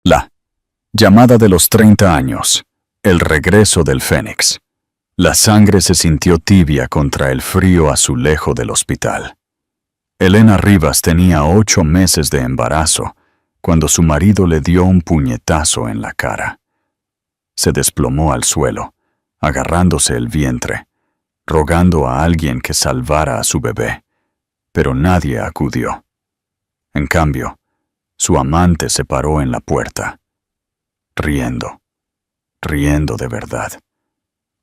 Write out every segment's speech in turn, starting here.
La llamada de los 30 años. El regreso del Fénix. La sangre se sintió tibia contra el frío azulejo del hospital. Elena Rivas tenía 8 meses de embarazo cuando su marido le dio un puñetazo en la cara. Se desplomó al suelo, agarrándose el vientre, rogando a alguien que salvara a su bebé, pero nadie acudió. En cambio, su amante se paró en la puerta, riendo de verdad.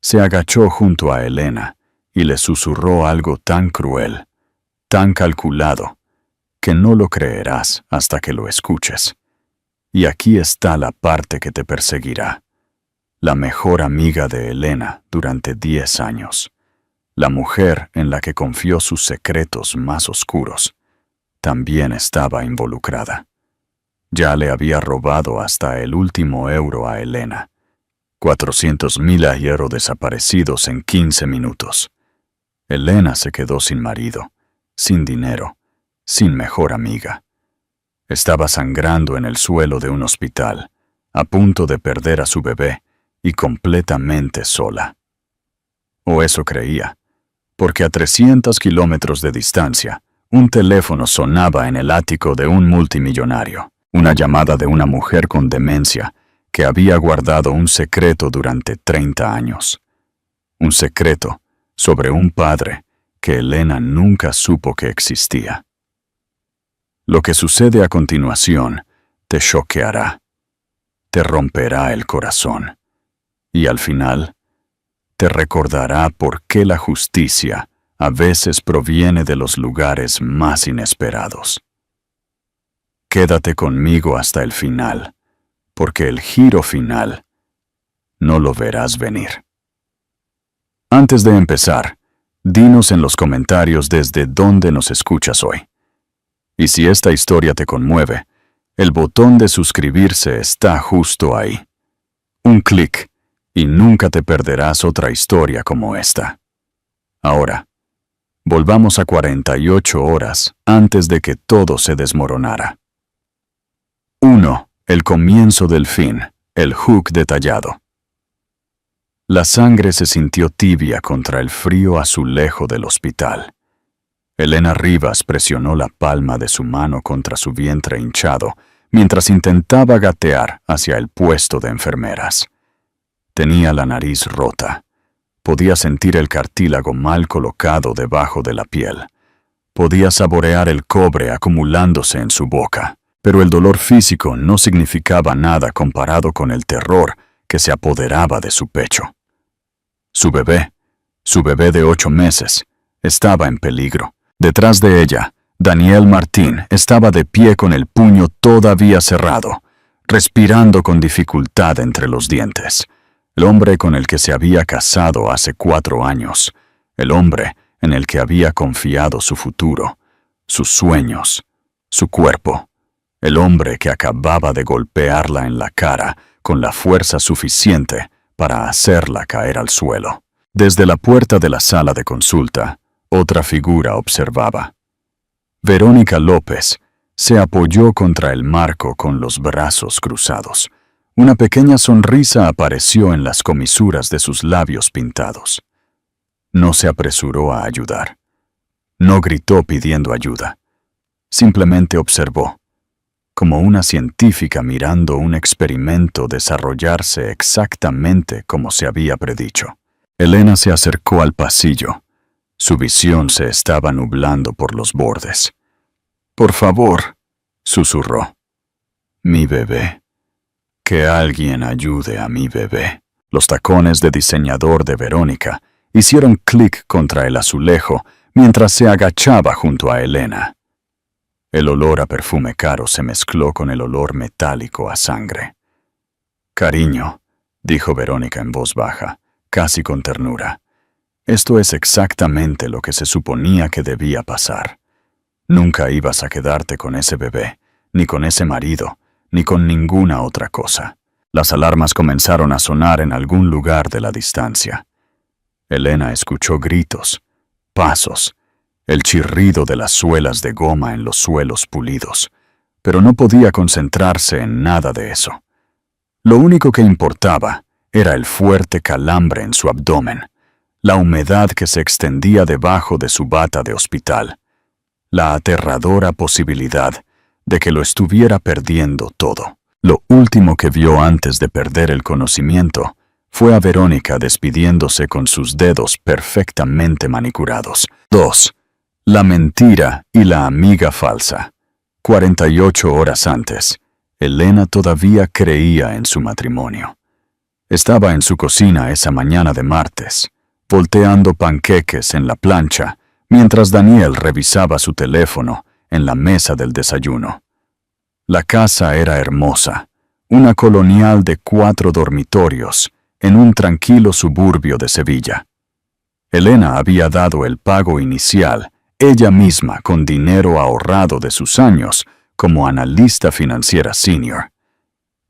Se agachó junto a Elena y le susurró algo tan cruel, tan calculado, que no lo creerás hasta que lo escuches. Y aquí está la parte que te perseguirá. La mejor amiga de Elena durante 10 años. La mujer en la que confió sus secretos más oscuros. También estaba involucrada. Ya le había robado hasta el último euro a Elena. 400.000 ayer desaparecidos en 15 minutos. Elena se quedó sin marido, sin dinero, sin mejor amiga. Estaba sangrando en el suelo de un hospital, a punto de perder a su bebé y completamente sola. O eso creía, porque a 300 kilómetros de distancia, un teléfono sonaba en el ático de un multimillonario. Una llamada de una mujer con demencia que había guardado un secreto durante 30 años. Un secreto sobre un padre que Elena nunca supo que existía. Lo que sucede a continuación te choqueará, te romperá el corazón y al final te recordará por qué la justicia a veces proviene de los lugares más inesperados. Quédate conmigo hasta el final, porque el giro final no lo verás venir. Antes de empezar, dinos en los comentarios desde dónde nos escuchas hoy. Y si esta historia te conmueve, el botón de suscribirse está justo ahí. Un clic y nunca te perderás otra historia como esta. Ahora, volvamos a 48 horas antes de que todo se desmoronara. 1. El comienzo del fin, el hook detallado. La sangre se sintió tibia contra el frío azulejo del hospital. Elena Rivas presionó la palma de su mano contra su vientre hinchado mientras intentaba gatear hacia el puesto de enfermeras. Tenía la nariz rota. Podía sentir el cartílago mal colocado debajo de la piel. Podía saborear el cobre acumulándose en su boca. Pero el dolor físico no significaba nada comparado con el terror que se apoderaba de su pecho. Su bebé de 8 meses, estaba en peligro. Detrás de ella, Daniel Martín estaba de pie con el puño todavía cerrado, respirando con dificultad entre los dientes. El hombre con el que se había casado hace 4 años, el hombre en el que había confiado su futuro, sus sueños, su cuerpo. El hombre que acababa de golpearla en la cara con la fuerza suficiente para hacerla caer al suelo. Desde la puerta de la sala de consulta, otra figura observaba. Verónica López se apoyó contra el marco con los brazos cruzados. Una pequeña sonrisa apareció en las comisuras de sus labios pintados. No se apresuró a ayudar. No gritó pidiendo ayuda. Simplemente observó, como una científica mirando un experimento desarrollarse exactamente como se había predicho. Elena se acercó al pasillo. Su visión se estaba nublando por los bordes. «Por favor», susurró. «Mi bebé. Que alguien ayude a mi bebé». Los tacones de diseñador de Verónica hicieron clic contra el azulejo mientras se agachaba junto a Elena. El olor a perfume caro se mezcló con el olor metálico a sangre. «Cariño», dijo Verónica en voz baja, casi con ternura. «Esto es exactamente lo que se suponía que debía pasar. Nunca ibas a quedarte con ese bebé, ni con ese marido, ni con ninguna otra cosa». Las alarmas comenzaron a sonar en algún lugar de la distancia. Elena escuchó gritos, pasos, el chirrido de las suelas de goma en los suelos pulidos. pero no podía concentrarse en nada de eso. Lo único que importaba era el fuerte calambre en su abdomen, la humedad que se extendía debajo de su bata de hospital, la aterradora posibilidad de que lo estuviera perdiendo todo. Lo último que vio antes de perder el conocimiento fue a Verónica despidiéndose con sus dedos perfectamente manicurados. 2. La mentira y la amiga falsa. 48 horas antes, Elena todavía creía en su matrimonio. Estaba en su cocina esa mañana de martes, volteando panqueques en la plancha, mientras Daniel revisaba su teléfono en la mesa del desayuno. La casa era hermosa, una colonial de 4 dormitorios, en un tranquilo suburbio de Sevilla. Elena había dado el pago inicial, ella misma con dinero ahorrado de sus años como analista financiera senior.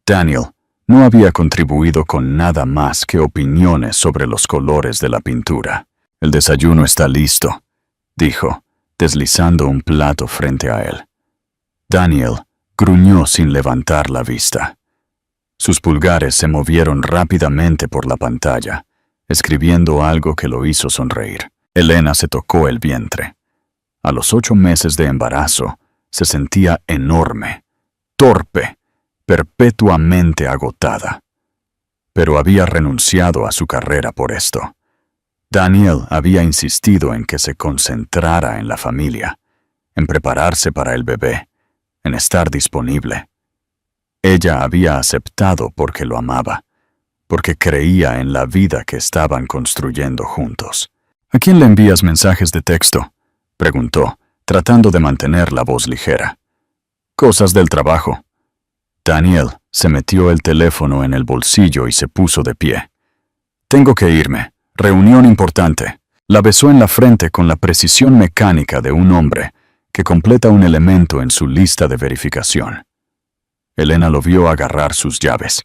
Daniel no había contribuido con nada más que opiniones sobre los colores de la pintura. «El desayuno está listo», dijo, deslizando un plato frente a él. Daniel gruñó sin levantar la vista. Sus pulgares se movieron rápidamente por la pantalla, escribiendo algo que lo hizo sonreír. Elena se tocó el vientre. A los 8 meses de embarazo, se sentía enorme, torpe, perpetuamente agotada. Pero había renunciado a su carrera por esto. Daniel había insistido en que se concentrara en la familia, en prepararse para el bebé, en estar disponible. Ella había aceptado porque lo amaba, porque creía en la vida que estaban construyendo juntos. «¿A quién le envías mensajes de texto?», preguntó, tratando de mantener la voz ligera. «Cosas del trabajo». Daniel se metió el teléfono en el bolsillo y se puso de pie. «Tengo que irme. Reunión importante». La besó en la frente con la precisión mecánica de un hombre que completa un elemento en su lista de verificación. Elena lo vio agarrar sus llaves,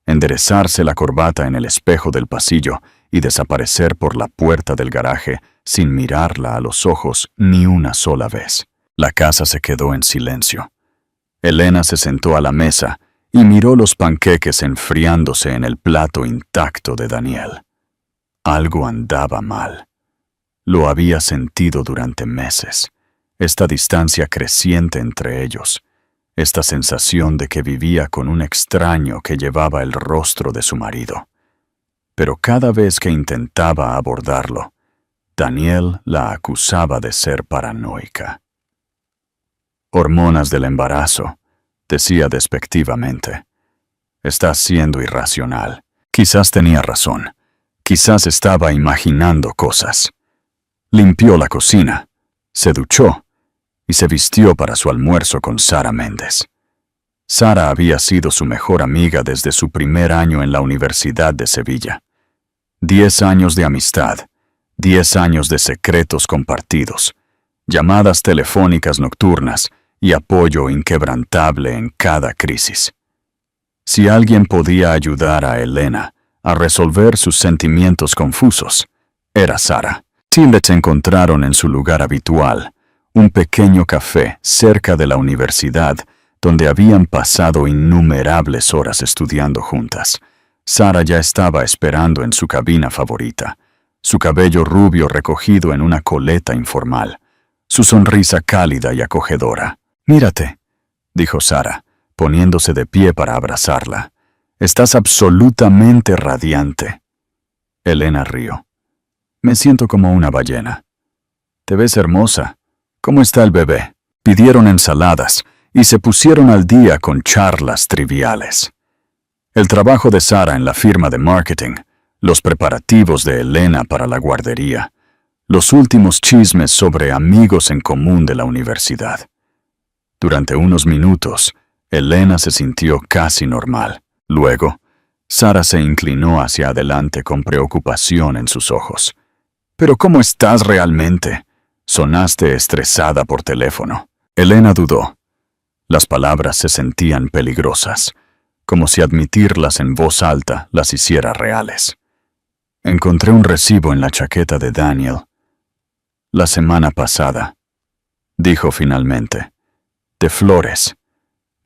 enderezarse la corbata en el espejo del pasillo y desaparecer por la puerta del garaje sin mirarla a los ojos ni una sola vez. La casa se quedó en silencio. Elena se sentó a la mesa y miró los panqueques enfriándose en el plato intacto de Daniel. Algo andaba mal. Lo había sentido durante meses, esta distancia creciente entre ellos, esta sensación de que vivía con un extraño que llevaba el rostro de su marido. Pero cada vez que intentaba abordarlo, Daniel la acusaba de ser paranoica. «Hormonas del embarazo», decía despectivamente. «Estás siendo irracional». Quizás tenía razón. Quizás estaba imaginando cosas. Limpió la cocina, se duchó y se vistió para su almuerzo con Sara Méndez. Sara había sido su mejor amiga desde su primer año en la Universidad de Sevilla. 10 años de amistad, 10 años de secretos compartidos, llamadas telefónicas nocturnas y apoyo inquebrantable en cada crisis. Si alguien podía ayudar a Elena a resolver sus sentimientos confusos, era Sara. Les encontraron en su lugar habitual, un pequeño café cerca de la universidad, donde habían pasado innumerables horas estudiando juntas. Sara ya estaba esperando en su cabina favorita, su cabello rubio recogido en una coleta informal, su sonrisa cálida y acogedora. «Mírate», dijo Sara, poniéndose de pie para abrazarla. «Estás absolutamente radiante». Elena rió. «Me siento como una ballena». «Te ves hermosa. ¿Cómo está el bebé?» Pidieron ensaladas y se pusieron al día con charlas triviales. El trabajo de Sara en la firma de marketing, los preparativos de Elena para la guardería, los últimos chismes sobre amigos en común de la universidad. Durante unos minutos, Elena se sintió casi normal. Luego, Sara se inclinó hacia adelante con preocupación en sus ojos. «¿Pero cómo estás realmente?» Sonaste estresada por teléfono. Elena dudó. Las palabras se sentían peligrosas, como si admitirlas en voz alta las hiciera reales. «Encontré un recibo en la chaqueta de Daniel. La semana pasada», dijo finalmente. «De flores.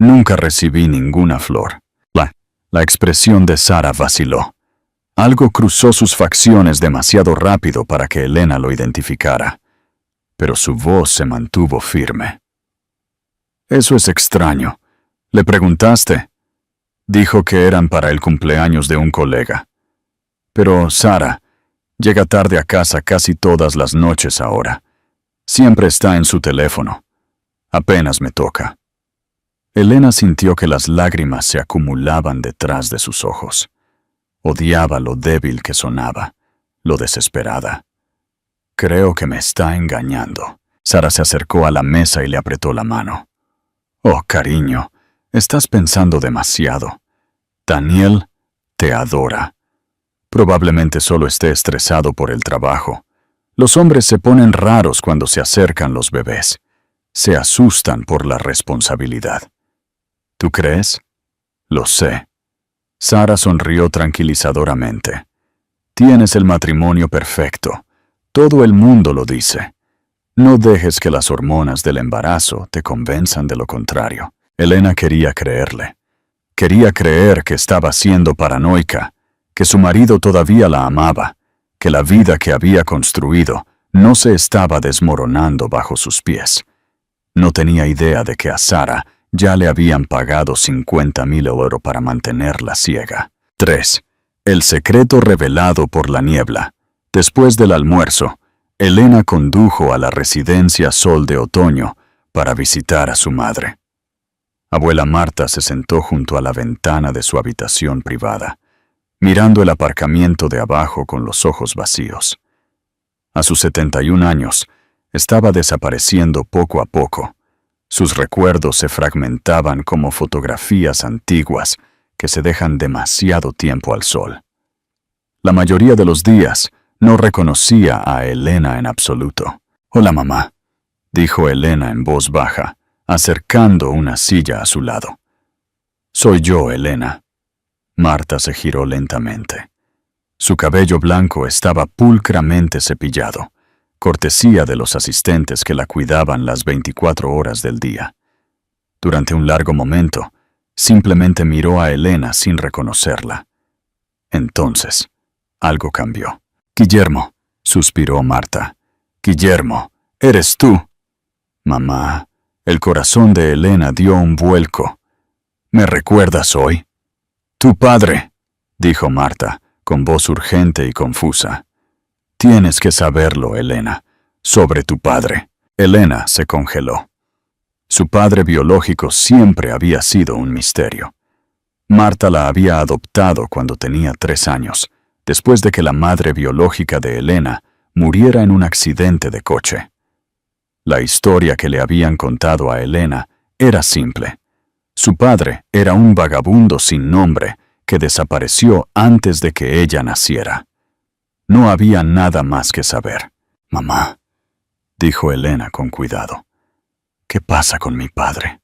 Nunca recibí ninguna flor. La expresión de Sara vaciló. Algo cruzó sus facciones demasiado rápido para que Elena lo identificara, pero su voz se mantuvo firme. «Eso es extraño. ¿Le preguntaste?» Dijo que eran para el cumpleaños de un colega. «Pero Sara llega tarde a casa casi todas las noches ahora. Siempre está en su teléfono. Apenas me toca». Elena sintió que las lágrimas se acumulaban detrás de sus ojos. Odiaba lo débil que sonaba, lo desesperada. «Creo que me está engañando». Sara se acercó a la mesa y le apretó la mano. «Oh, cariño, estás pensando demasiado. Daniel te adora. Probablemente solo esté estresado por el trabajo. Los hombres se ponen raros cuando se acercan los bebés. Se asustan por la responsabilidad». «¿Tú crees?» «Lo sé». Sara sonrió tranquilizadoramente. «Tienes el matrimonio perfecto. Todo el mundo lo dice. No dejes que las hormonas del embarazo te convenzan de lo contrario». Elena quería creerle. Quería creer que estaba siendo paranoica, que su marido todavía la amaba, que la vida que había construido no se estaba desmoronando bajo sus pies. No tenía idea de que a Sara ya le habían pagado 50,000 euros para mantenerla ciega. 3. El secreto revelado por la niebla. Después del almuerzo, Elena condujo a la residencia Sol de Otoño para visitar a su madre. Abuela Marta se sentó junto a la ventana de su habitación privada, mirando el aparcamiento de abajo con los ojos vacíos. A sus 71 años, estaba desapareciendo poco a poco. Sus recuerdos se fragmentaban como fotografías antiguas que se dejan demasiado tiempo al sol. La mayoría de los días no reconocía a Elena en absoluto. «Hola, mamá», dijo Elena en voz baja, acercando una silla a su lado. «Soy yo, Elena». Marta se giró lentamente. Su cabello blanco estaba pulcramente cepillado, cortesía de los asistentes que la cuidaban las 24 horas del día. Durante un largo momento, simplemente miró a Elena sin reconocerla. Entonces, algo cambió. «Guillermo», suspiró Marta. «Guillermo, eres tú». «Mamá». El corazón de Elena dio un vuelco. «¿Me recuerdas hoy?» «Tu padre», dijo Marta, con voz urgente y confusa. «Tienes que saberlo, Elena, sobre tu padre». Elena se congeló. Su padre biológico siempre había sido un misterio. Marta la había adoptado cuando tenía 3 años, después de que la madre biológica de Elena muriera en un accidente de coche. La historia que le habían contado a Elena era simple. Su padre era un vagabundo sin nombre que desapareció antes de que ella naciera. No había nada más que saber. «Mamá», dijo Elena con cuidado, «¿qué pasa con mi padre?»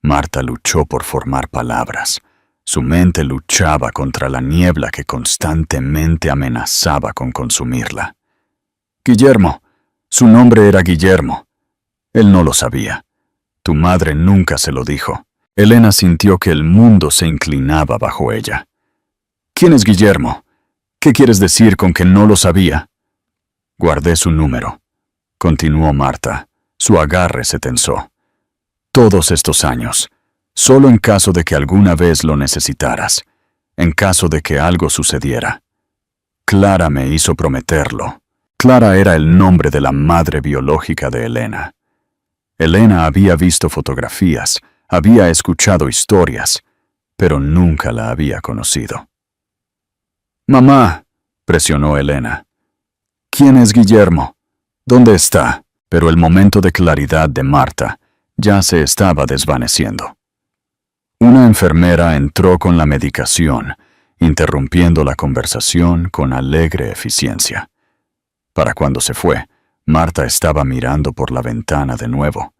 Marta luchó por formar palabras. Su mente luchaba contra la niebla que constantemente amenazaba con consumirla. «Guillermo. Su nombre era Guillermo. Él no lo sabía. Tu madre nunca se lo dijo». Elena sintió que el mundo se inclinaba bajo ella. «¿Quién es Guillermo? ¿Qué quieres decir con que no lo sabía?» «Guardé su número», continuó Marta. Su agarre se tensó. «Todos estos años, solo en caso de que alguna vez lo necesitaras, en caso de que algo sucediera. Clara me hizo prometerlo». Clara era el nombre de la madre biológica de Elena. Elena había visto fotografías, había escuchado historias, pero nunca la había conocido. «Mamá», presionó Elena. «¿Quién es Guillermo? ¿Dónde está?» Pero el momento de claridad de Marta ya se estaba desvaneciendo. Una enfermera entró con la medicación, interrumpiendo la conversación con alegre eficiencia. Para cuando se fue, Marta estaba mirando por la ventana de nuevo,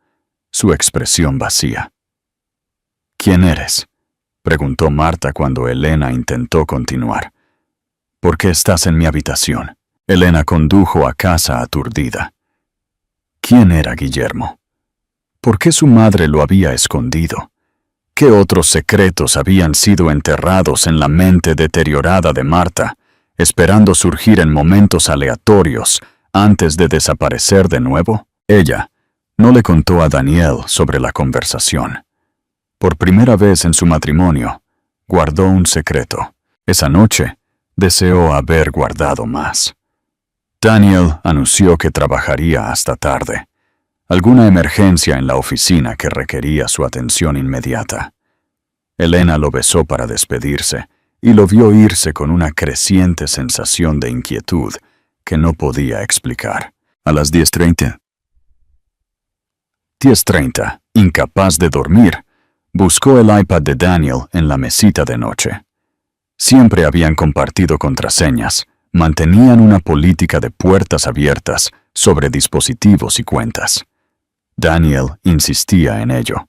su expresión vacía. «¿Quién eres?», preguntó Marta cuando Elena intentó continuar. «¿Por qué estás en mi habitación?». Elena condujo a casa aturdida. ¿Quién era Guillermo? ¿Por qué su madre lo había escondido? ¿Qué otros secretos habían sido enterrados en la mente deteriorada de Marta, esperando surgir en momentos aleatorios antes de desaparecer de nuevo? Ella no le contó a Daniel sobre la conversación. Por primera vez en su matrimonio, guardó un secreto. Esa noche, deseó haber guardado más. Daniel anunció que trabajaría hasta tarde. Alguna emergencia en la oficina que requería su atención inmediata. Elena lo besó para despedirse y lo vio irse con una creciente sensación de inquietud que no podía explicar. A las 10:30, incapaz de dormir, buscó el iPad de Daniel en la mesita de noche. Siempre habían compartido contraseñas, mantenían una política de puertas abiertas sobre dispositivos y cuentas. Daniel insistía en ello.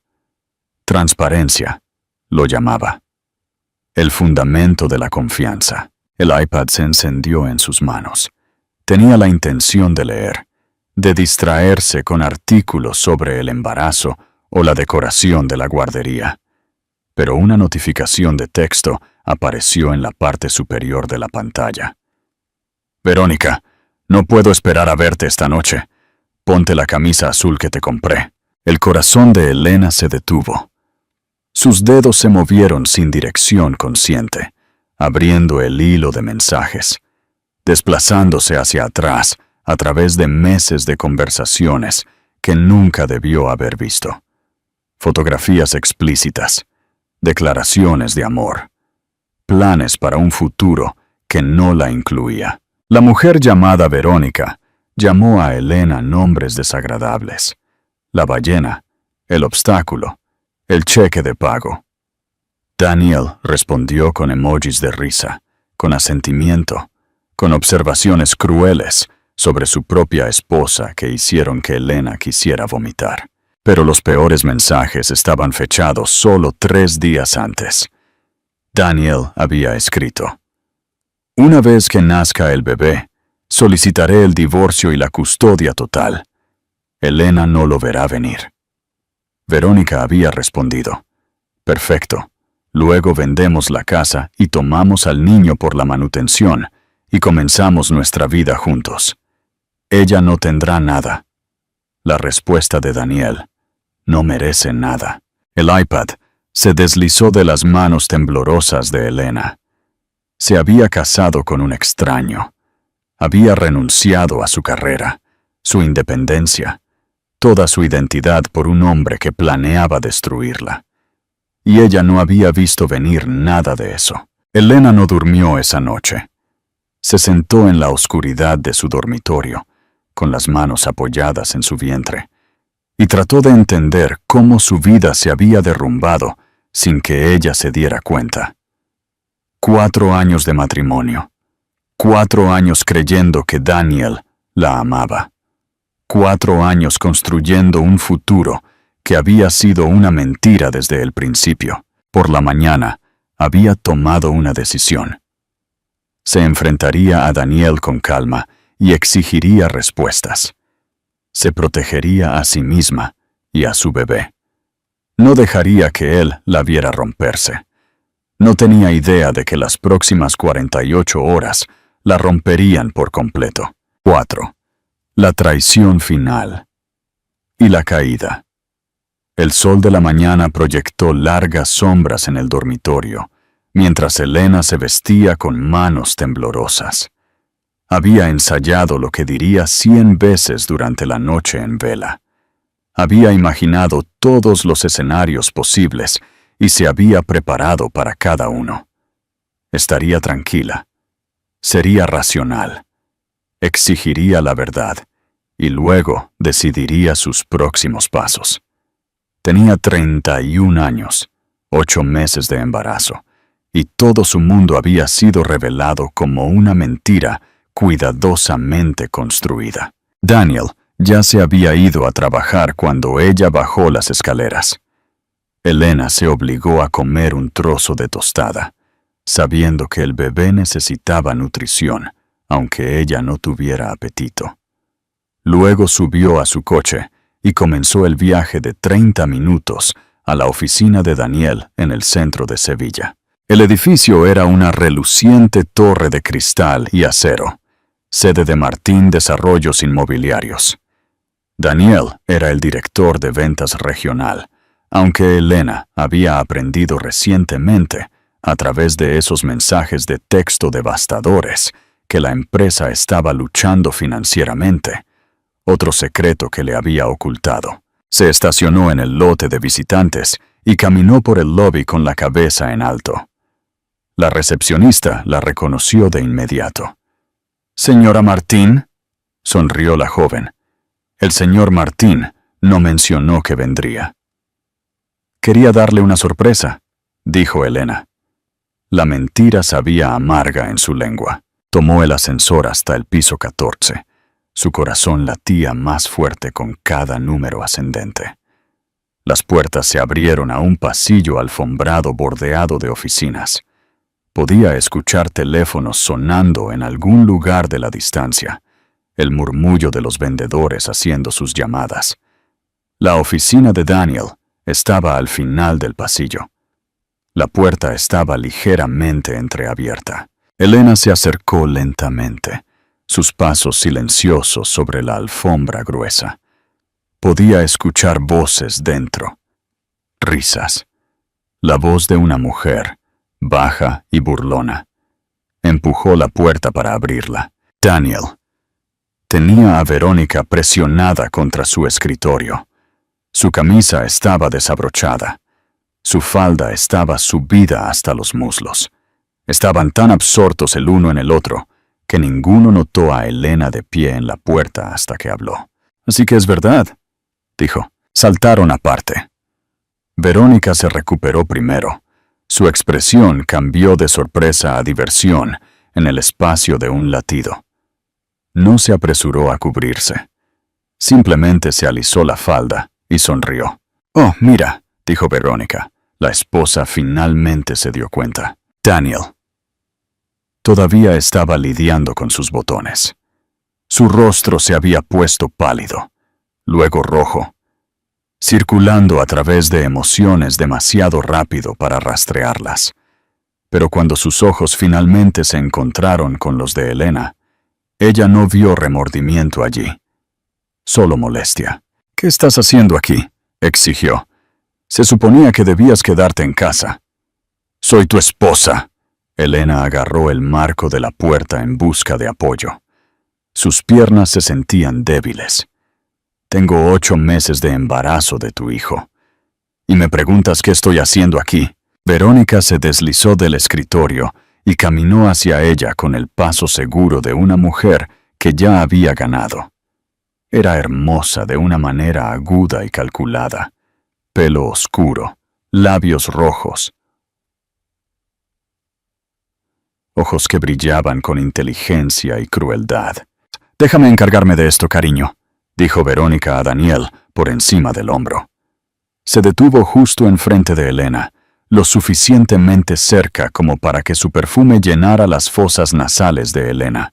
Transparencia, lo llamaba. El fundamento de la confianza. El iPad se encendió en sus manos. Tenía la intención de leer, de distraerse con artículos sobre el embarazo o la decoración de la guardería. Pero una notificación de texto apareció en la parte superior de la pantalla. Verónica, no puedo esperar a verte esta noche. Ponte la camisa azul que te compré. El corazón de Elena se detuvo. Sus dedos se movieron sin dirección consciente, abriendo el hilo de mensajes, desplazándose hacia atrás a través de meses de conversaciones que nunca debió haber visto. Fotografías explícitas, declaraciones de amor, planes para un futuro que no la incluía. La mujer llamada Verónica llamó a Elena nombres desagradables. La ballena, el obstáculo, el cheque de pago. Daniel respondió con emojis de risa, con asentimiento, con observaciones crueles sobre su propia esposa que hicieron que Elena quisiera vomitar. Pero los peores mensajes estaban fechados solo 3 días antes. Daniel había escrito: una vez que nazca el bebé, solicitaré el divorcio y la custodia total. Elena no lo verá venir. Verónica había respondido: perfecto, luego vendemos la casa y tomamos al niño por la manutención y comenzamos nuestra vida juntos. Ella no tendrá nada. La respuesta de Daniel: no merece nada. El iPad se deslizó de las manos temblorosas de Elena. Se había casado con un extraño. Había renunciado a su carrera, su independencia, toda su identidad por un hombre que planeaba destruirla. Y ella no había visto venir nada de eso. Elena no durmió esa noche. Se sentó en la oscuridad de su dormitorio, con las manos apoyadas en su vientre, y trató de entender cómo su vida se había derrumbado sin que ella se diera cuenta. 4 años de matrimonio. 4 años creyendo que Daniel la amaba. 4 años construyendo un futuro que había sido una mentira desde el principio. Por la mañana, había tomado una decisión. Se enfrentaría a Daniel con calma y exigiría respuestas. Se protegería a sí misma y a su bebé. No dejaría que él la viera romperse. No tenía idea de que las próximas 48 horas la romperían por completo. 4. La traición final. Y la caída. El sol de la mañana proyectó largas sombras en el dormitorio, mientras Elena se vestía con manos temblorosas. Había ensayado lo que diría 100 veces durante la noche en vela. Había imaginado todos los escenarios posibles y se había preparado para cada uno. Estaría tranquila. Sería racional. Exigiría la verdad y luego decidiría sus próximos pasos. Tenía 31 años, 8 meses de embarazo, y todo su mundo había sido revelado como una mentira cuidadosamente construida. Daniel ya se había ido a trabajar cuando ella bajó las escaleras. Elena se obligó a comer un trozo de tostada, sabiendo que el bebé necesitaba nutrición, aunque ella no tuviera apetito. Luego subió a su coche y comenzó el viaje de 30 minutos a la oficina de Daniel en el centro de Sevilla. El edificio era una reluciente torre de cristal y acero, sede de Martín Desarrollos Inmobiliarios. Daniel era el director de ventas regional, aunque Elena había aprendido recientemente, a través de esos mensajes de texto devastadores, que la empresa estaba luchando financieramente, otro secreto que le había ocultado. Se estacionó en el lote de visitantes y caminó por el lobby con la cabeza en alto. La recepcionista la reconoció de inmediato. «Señora Martín», sonrió la joven. El señor Martín no mencionó que vendría. «Quería darle una sorpresa», dijo Elena. La mentira sabía amarga en su lengua. Tomó el ascensor hasta el piso 14. Su corazón latía más fuerte con cada número ascendente. Las puertas se abrieron a un pasillo alfombrado bordeado de oficinas. Podía escuchar teléfonos sonando en algún lugar de la distancia, el murmullo de los vendedores haciendo sus llamadas. La oficina de Daniel estaba al final del pasillo. La puerta estaba ligeramente entreabierta. Elena se acercó lentamente, sus pasos silenciosos sobre la alfombra gruesa. Podía escuchar voces dentro, risas. La voz de una mujer, baja y burlona. Empujó la puerta para abrirla. Daniel tenía a Verónica presionada contra su escritorio. Su camisa estaba desabrochada. Su falda estaba subida hasta los muslos. Estaban tan absortos el uno en el otro que ninguno notó a Elena de pie en la puerta hasta que habló. «Así que es verdad», dijo. Saltaron aparte. Verónica se recuperó primero. Su expresión cambió de sorpresa a diversión en el espacio de un latido. No se apresuró a cubrirse. Simplemente se alisó la falda y sonrió. «Oh, mira», dijo Verónica. La esposa finalmente se dio cuenta. Daniel todavía estaba lidiando con sus botones. Su rostro se había puesto pálido, luego rojo, circulando a través de emociones demasiado rápido para rastrearlas. Pero cuando sus ojos finalmente se encontraron con los de Elena, ella no vio remordimiento allí, solo molestia. «¿Qué estás haciendo aquí?», exigió. «Se suponía que debías quedarte en casa». «Soy tu esposa». Elena agarró el marco de la puerta en busca de apoyo. Sus piernas se sentían débiles. «Tengo 8 meses de embarazo de tu hijo. ¿Y me preguntas qué estoy haciendo aquí?» Verónica se deslizó del escritorio y caminó hacia ella con el paso seguro de una mujer que ya había ganado. Era hermosa de una manera aguda y calculada. Pelo oscuro, labios rojos, ojos que brillaban con inteligencia y crueldad. «Déjame encargarme de esto, cariño», dijo Verónica a Daniel por encima del hombro. Se detuvo justo enfrente de Elena, lo suficientemente cerca como para que su perfume llenara las fosas nasales de Elena.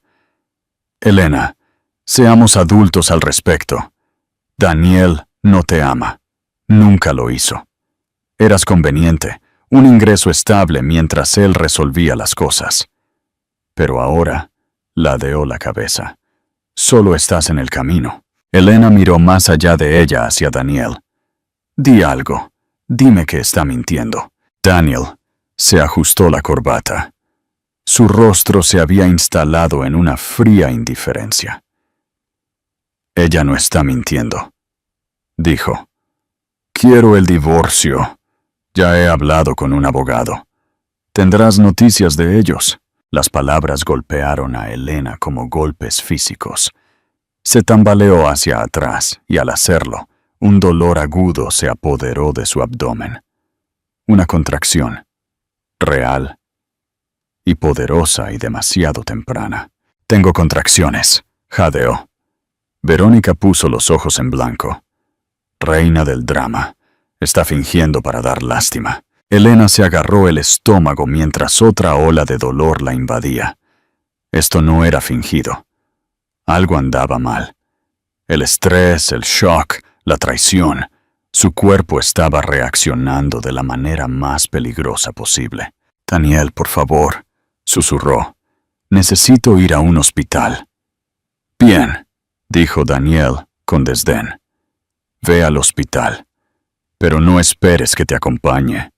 «Elena, seamos adultos al respecto. Daniel no te ama. Nunca lo hizo. Eras conveniente, un ingreso estable mientras él resolvía las cosas. Pero ahora ladeó la cabeza. Solo estás en el camino». Elena miró más allá de ella hacia Daniel. «Di algo. Dime que está mintiendo». Daniel se ajustó la corbata. Su rostro se había instalado en una fría indiferencia. «Ella no está mintiendo», dijo. «Quiero el divorcio. Ya he hablado con un abogado. Tendrás noticias de ellos». Las palabras golpearon a Elena como golpes físicos. Se tambaleó hacia atrás y al hacerlo, un dolor agudo se apoderó de su abdomen. Una contracción, real y poderosa y demasiado temprana. «Tengo contracciones», jadeó. Verónica puso los ojos en blanco. Reina del drama. Está fingiendo para dar lástima. Elena se agarró el estómago mientras otra ola de dolor la invadía. Esto no era fingido. Algo andaba mal. El estrés, el shock, la traición. Su cuerpo estaba reaccionando de la manera más peligrosa posible. «Daniel, por favor», susurró. «Necesito ir a un hospital». «Bien», dijo Daniel con desdén. «Ve al hospital. Pero no esperes que te acompañe.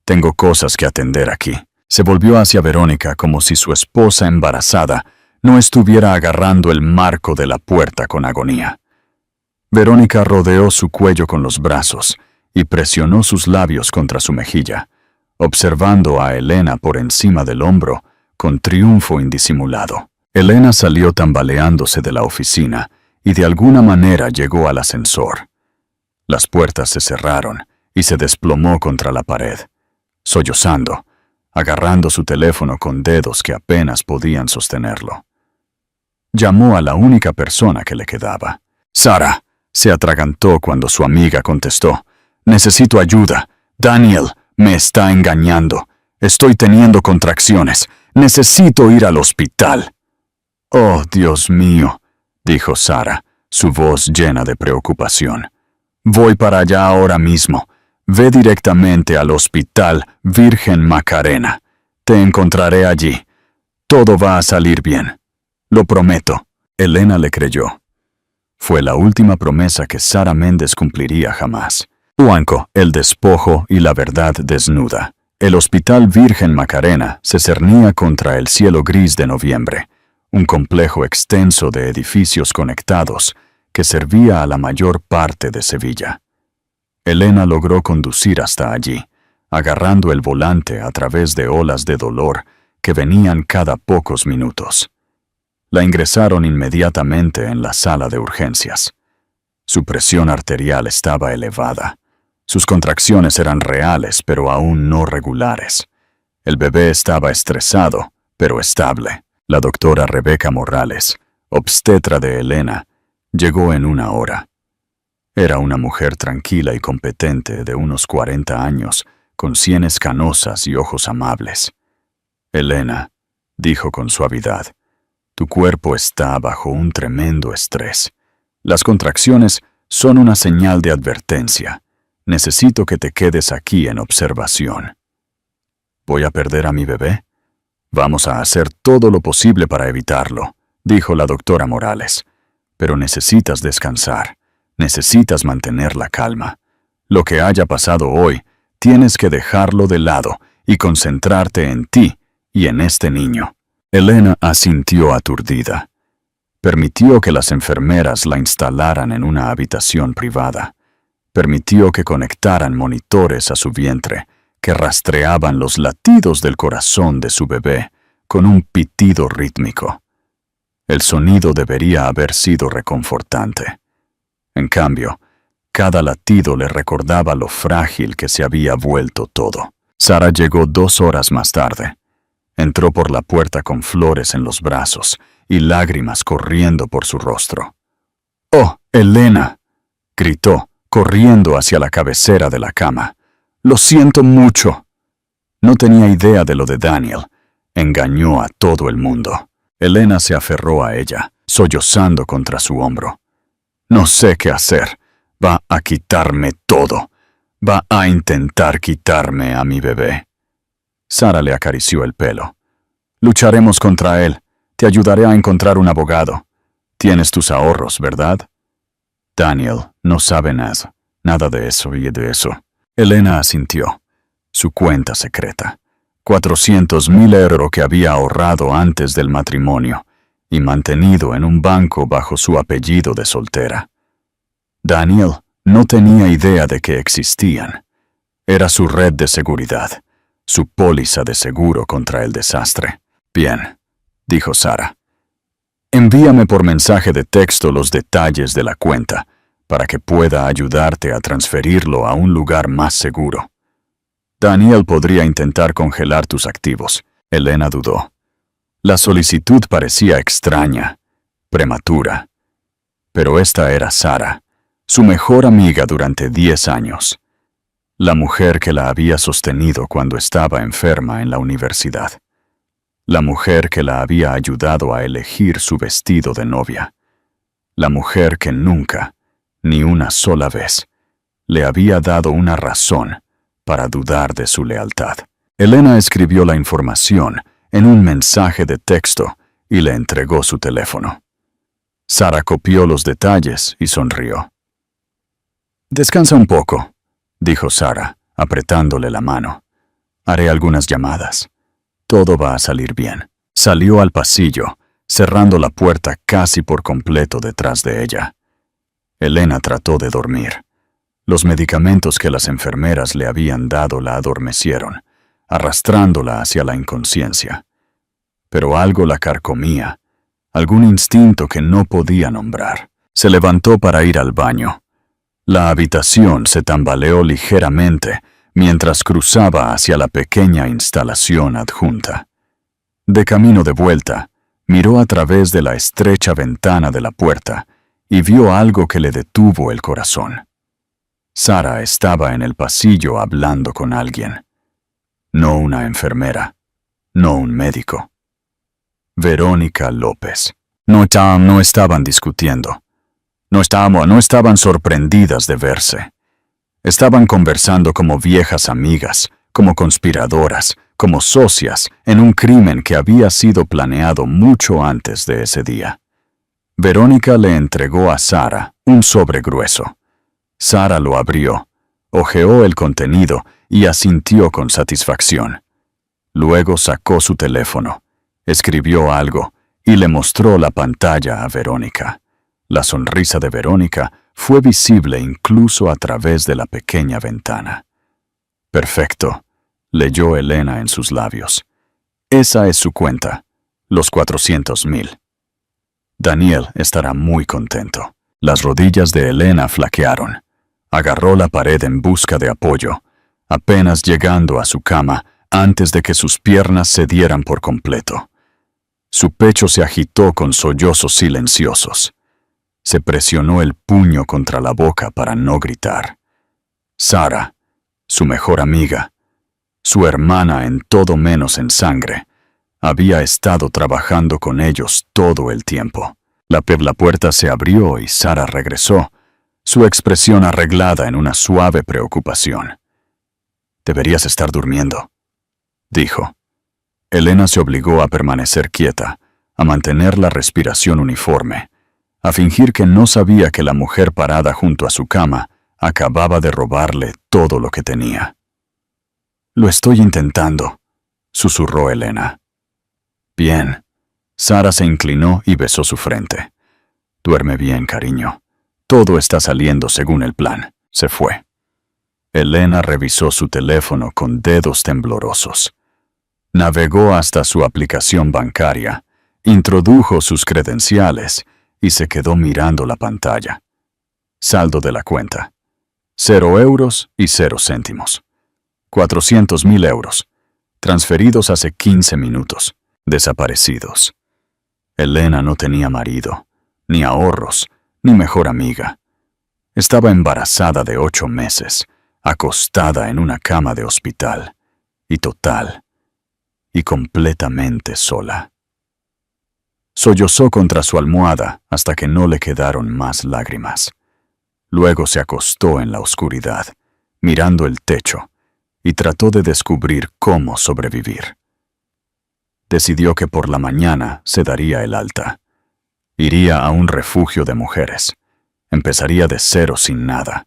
Tengo cosas que atender aquí». Se volvió hacia Verónica como si su esposa embarazada no estuviera agarrando el marco de la puerta con agonía. Verónica rodeó su cuello con los brazos y presionó sus labios contra su mejilla, observando a Elena por encima del hombro con triunfo indisimulado. Elena salió tambaleándose de la oficina y de alguna manera llegó al ascensor. Las puertas se cerraron y se desplomó contra la pared, sollozando, agarrando su teléfono con dedos que apenas podían sostenerlo. Llamó a la única persona que le quedaba. «Sara», se atragantó cuando su amiga contestó. «Necesito ayuda. Daniel me está engañando. Estoy teniendo contracciones. Necesito ir al hospital». «Oh, Dios mío», dijo Sara, su voz llena de preocupación. «Voy para allá ahora mismo. Ve directamente al Hospital Virgen Macarena. Te encontraré allí. Todo va a salir bien. Lo prometo». Elena le creyó. Fue la última promesa que Sara Méndez cumpliría jamás. Huanco, el despojo y la verdad desnuda. El Hospital Virgen Macarena se cernía contra el cielo gris de noviembre, un complejo extenso de edificios conectados que servía a la mayor parte de Sevilla. Elena logró conducir hasta allí, agarrando el volante a través de olas de dolor que venían cada pocos minutos. La ingresaron inmediatamente en la sala de urgencias. Su presión arterial estaba elevada. Sus contracciones eran reales, pero aún no regulares. El bebé estaba estresado, pero estable. La doctora Rebeca Morales, obstetra de Elena, llegó en una hora. Era una mujer tranquila y competente de unos 40 años, con sienes canosas y ojos amables. «Elena», dijo con suavidad, «tu cuerpo está bajo un tremendo estrés. Las contracciones son una señal de advertencia. Necesito que te quedes aquí en observación». «¿Voy a perder a mi bebé?» «Vamos a hacer todo lo posible para evitarlo», dijo la doctora Morales. «Pero necesitas descansar. Necesitas mantener la calma. Lo que haya pasado hoy, tienes que dejarlo de lado y concentrarte en ti y en este niño». Elena asintió aturdida. Permitió que las enfermeras la instalaran en una habitación privada. Permitió que conectaran monitores a su vientre, que rastreaban los latidos del corazón de su bebé con un pitido rítmico. El sonido debería haber sido reconfortante. En cambio, cada latido le recordaba lo frágil que se había vuelto todo. Sara llegó 2 horas más tarde. Entró por la puerta con flores en los brazos y lágrimas corriendo por su rostro. «¡Oh, Elena!», gritó, corriendo hacia la cabecera de la cama. «Lo siento mucho». No tenía idea de lo de Daniel. Engañó a todo el mundo. Elena se aferró a ella, sollozando contra su hombro. «No sé qué hacer. Va a quitarme todo. Va a intentar quitarme a mi bebé». Sara le acarició el pelo. «Lucharemos contra él. Te ayudaré a encontrar un abogado. Tienes tus ahorros, ¿verdad?» Daniel no sabe nada de eso y de eso. Elena asintió. Su cuenta secreta. 400.000 euros que había ahorrado antes del matrimonio y mantenido en un banco bajo su apellido de soltera. Daniel no tenía idea de que existían. Era su red de seguridad, su póliza de seguro contra el desastre. «Bien», dijo Sara. «Envíame por mensaje de texto los detalles de la cuenta para que pueda ayudarte a transferirlo a un lugar más seguro. Daniel podría intentar congelar tus activos». Elena dudó. La solicitud parecía extraña, prematura. Pero esta era Sara, su mejor amiga durante 10 años. La mujer que la había sostenido cuando estaba enferma en la universidad. La mujer que la había ayudado a elegir su vestido de novia. La mujer que nunca, ni una sola vez, le había dado una razón para dudar de su lealtad. Elena escribió la información en un mensaje de texto y le entregó su teléfono. Sara copió los detalles y sonrió. «Descansa un poco», dijo Sara, apretándole la mano. «Haré algunas llamadas. Todo va a salir bien». Salió al pasillo, cerrando la puerta casi por completo detrás de ella. Elena trató de dormir. Los medicamentos que las enfermeras le habían dado la adormecieron, arrastrándola hacia la inconsciencia. Pero algo la carcomía, algún instinto que no podía nombrar. Se levantó para ir al baño. La habitación se tambaleó ligeramente mientras cruzaba hacia la pequeña instalación adjunta. De camino de vuelta, miró a través de la estrecha ventana de la puerta y vio algo que le detuvo el corazón. Sara estaba en el pasillo hablando con alguien. No una enfermera, no un médico. Verónica López. No estaban discutiendo. No estaban sorprendidas de verse. Estaban conversando como viejas amigas, como conspiradoras, como socias en un crimen que había sido planeado mucho antes de ese día. Verónica le entregó a Sara un sobre grueso. Sara lo abrió, hojeó el contenido y asintió con satisfacción. Luego sacó su teléfono, escribió algo y le mostró la pantalla a Verónica. La sonrisa de Verónica fue visible incluso a través de la pequeña ventana. «Perfecto», leyó Elena en sus labios. «Esa es su cuenta, los 400,000. Daniel estará muy contento». Las rodillas de Elena flaquearon. Agarró la pared en busca de apoyo, apenas llegando a su cama antes de que sus piernas cedieran por completo. Su pecho se agitó con sollozos silenciosos. Se presionó el puño contra la boca para no gritar. Sara, su mejor amiga, su hermana en todo menos en sangre, había estado trabajando con ellos todo el tiempo. La puerta se abrió y Sara regresó, su expresión arreglada en una suave preocupación. «Deberías estar durmiendo», dijo. Elena se obligó a permanecer quieta, a mantener la respiración uniforme, a fingir que no sabía que la mujer parada junto a su cama acababa de robarle todo lo que tenía. «Lo estoy intentando», susurró Elena. «Bien». Sara se inclinó y besó su frente. «Duerme bien, cariño. Todo está saliendo según el plan». Se fue. Elena revisó su teléfono con dedos temblorosos. Navegó hasta su aplicación bancaria, introdujo sus credenciales y se quedó mirando la pantalla. Saldo de la cuenta: 0 euros y 0 céntimos. 400,000 euros, transferidos hace 15 minutos, desaparecidos. Elena no tenía marido, ni ahorros, ni mejor amiga. Estaba embarazada de 8 meses, acostada en una cama de hospital, y total, y completamente sola. Sollozó contra su almohada hasta que no le quedaron más lágrimas. Luego se acostó en la oscuridad, mirando el techo, y trató de descubrir cómo sobrevivir. Decidió que por la mañana se daría el alta. Iría a un refugio de mujeres. Empezaría de cero sin nada.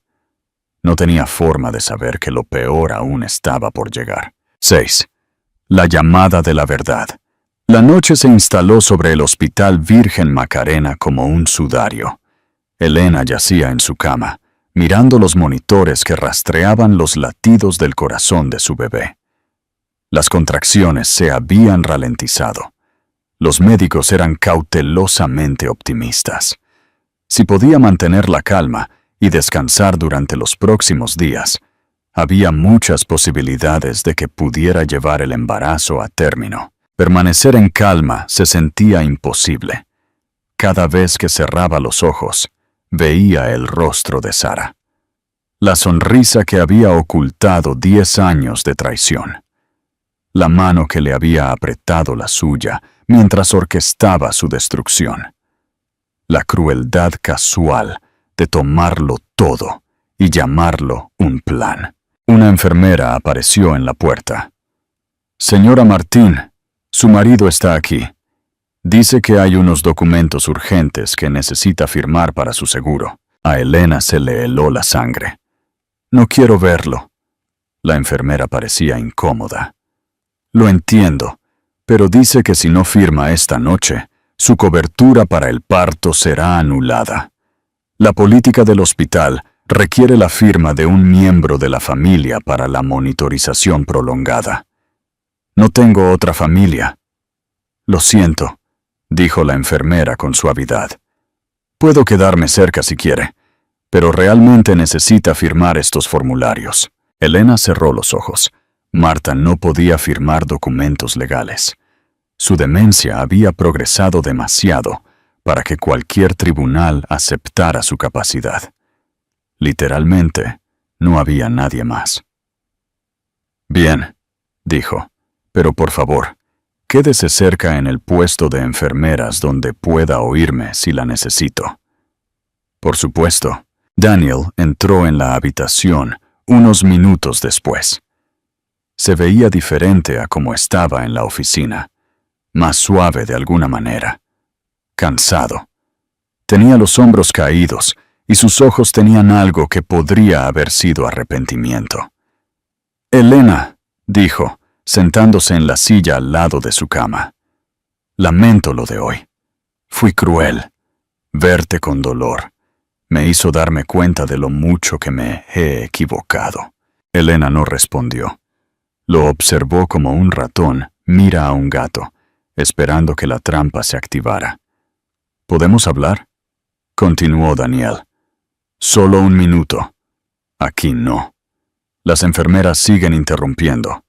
No tenía forma de saber que lo peor aún estaba por llegar. 6. La llamada de la verdad. La noche se instaló sobre el Hospital Virgen Macarena como un sudario. Elena yacía en su cama, mirando los monitores que rastreaban los latidos del corazón de su bebé. Las contracciones se habían ralentizado. Los médicos eran cautelosamente optimistas. Si podía mantener la calma y descansar durante los próximos días, había muchas posibilidades de que pudiera llevar el embarazo a término. Permanecer en calma se sentía imposible. Cada vez que cerraba los ojos, veía el rostro de Sara. La sonrisa que había ocultado 10 años de traición. La mano que le había apretado la suya mientras orquestaba su destrucción. La crueldad casual de tomarlo todo y llamarlo un plan. Una enfermera apareció en la puerta. «Señora Martín, su marido está aquí. Dice que hay unos documentos urgentes que necesita firmar para su seguro». A Elena se le heló la sangre. «No quiero verlo». La enfermera parecía incómoda. «Lo entiendo, pero dice que si no firma esta noche, su cobertura para el parto será anulada. La política del hospital requiere la firma de un miembro de la familia para la monitorización prolongada. No tengo otra familia». «Lo siento», dijo la enfermera con suavidad. «Puedo quedarme cerca si quiere, pero realmente necesita firmar estos formularios». Elena cerró los ojos. Marta no podía firmar documentos legales. Su demencia había progresado demasiado para que cualquier tribunal aceptara su capacidad. Literalmente, no había nadie más. «Bien», dijo, «pero por favor, quédese cerca en el puesto de enfermeras donde pueda oírme si la necesito». Por supuesto, Daniel entró en la habitación unos minutos después. Se veía diferente a como estaba en la oficina, más suave de alguna manera, cansado. Tenía los hombros caídos y sus ojos tenían algo que podría haber sido arrepentimiento. «Elena», dijo, sentándose en la silla al lado de su cama. «Lamento lo de hoy. Fui cruel. Verte con dolor me hizo darme cuenta de lo mucho que me he equivocado». Elena no respondió. Lo observó como un ratón mira a un gato, esperando que la trampa se activara. «¿Podemos hablar?», continuó Daniel. «Solo un minuto». «Aquí no. Las enfermeras siguen interrumpiendo.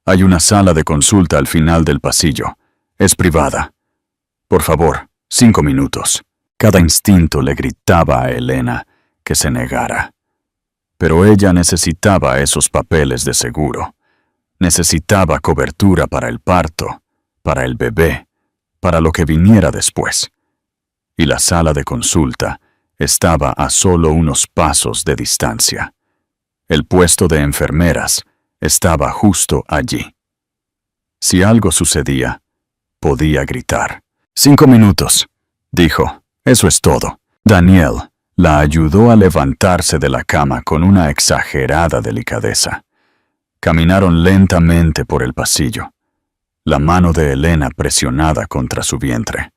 Hay una sala de consulta al final del pasillo. Es privada. Por favor, 5 minutos». Cada instinto le gritaba a Elena que se negara. Pero ella necesitaba esos papeles de seguro. Necesitaba cobertura para el parto, para el bebé, para lo que viniera después. Y la sala de consulta estaba a solo unos pasos de distancia. El puesto de enfermeras estaba justo allí. Si algo sucedía, podía gritar. 5 minutos, dijo. Eso es todo. Daniel la ayudó a levantarse de la cama con una exagerada delicadeza. Caminaron lentamente por el pasillo, la mano de Elena presionada contra su vientre.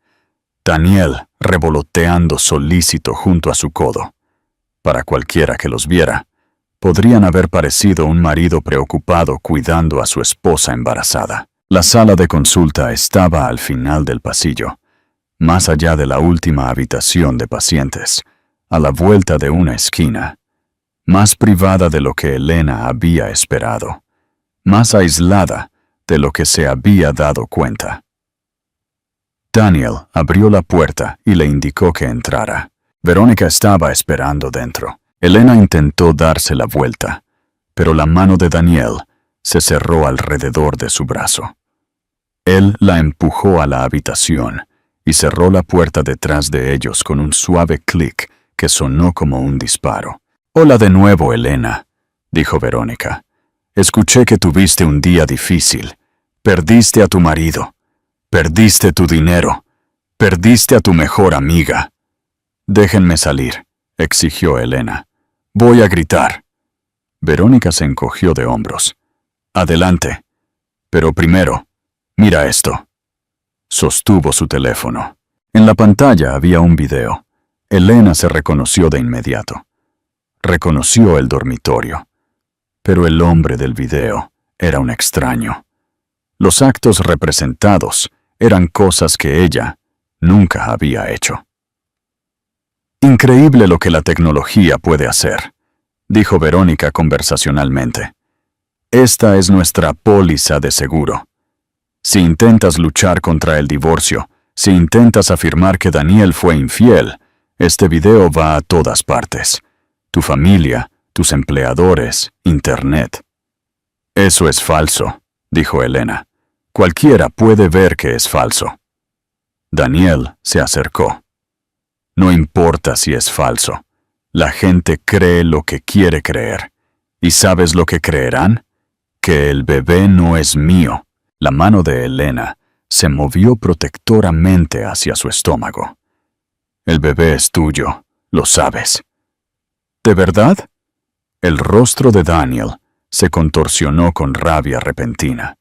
Daniel revoloteando solícito junto a su codo. Para cualquiera que los viera, podrían haber parecido un marido preocupado cuidando a su esposa embarazada. La sala de consulta estaba al final del pasillo, más allá de la última habitación de pacientes, a la vuelta de una esquina, más privada de lo que Elena había esperado, más aislada de lo que se había dado cuenta. Daniel abrió la puerta y le indicó que entrara. Verónica estaba esperando dentro. Elena intentó darse la vuelta, pero la mano de Daniel se cerró alrededor de su brazo. Él la empujó a la habitación y cerró la puerta detrás de ellos con un suave clic que sonó como un disparo. «Hola de nuevo, Elena», dijo Verónica. «Escuché que tuviste un día difícil. Perdiste a tu marido. Perdiste tu dinero. Perdiste a tu mejor amiga». «Déjenme salir», exigió Elena. «Voy a gritar». Verónica se encogió de hombros. «Adelante. Pero primero, mira esto». Sostuvo su teléfono. En la pantalla había un video. Elena se reconoció de inmediato. Reconoció el dormitorio. Pero el hombre del video era un extraño. Los actos representados eran cosas que ella nunca había hecho. «Increíble lo que la tecnología puede hacer», dijo Verónica conversacionalmente. «Esta es nuestra póliza de seguro. Si intentas luchar contra el divorcio, si intentas afirmar que Daniel fue infiel, este video va a todas partes. Tu familia, tus empleadores, Internet». «Eso es falso», dijo Elena. «Cualquiera puede ver que es falso». Daniel se acercó. «No importa si es falso. La gente cree lo que quiere creer. ¿Y sabes lo que creerán? Que el bebé no es mío. La mano de Elena se movió protectoramente hacia su estómago. El bebé es tuyo, lo sabes. ¿De verdad? El rostro de Daniel se contorsionó con rabia repentina.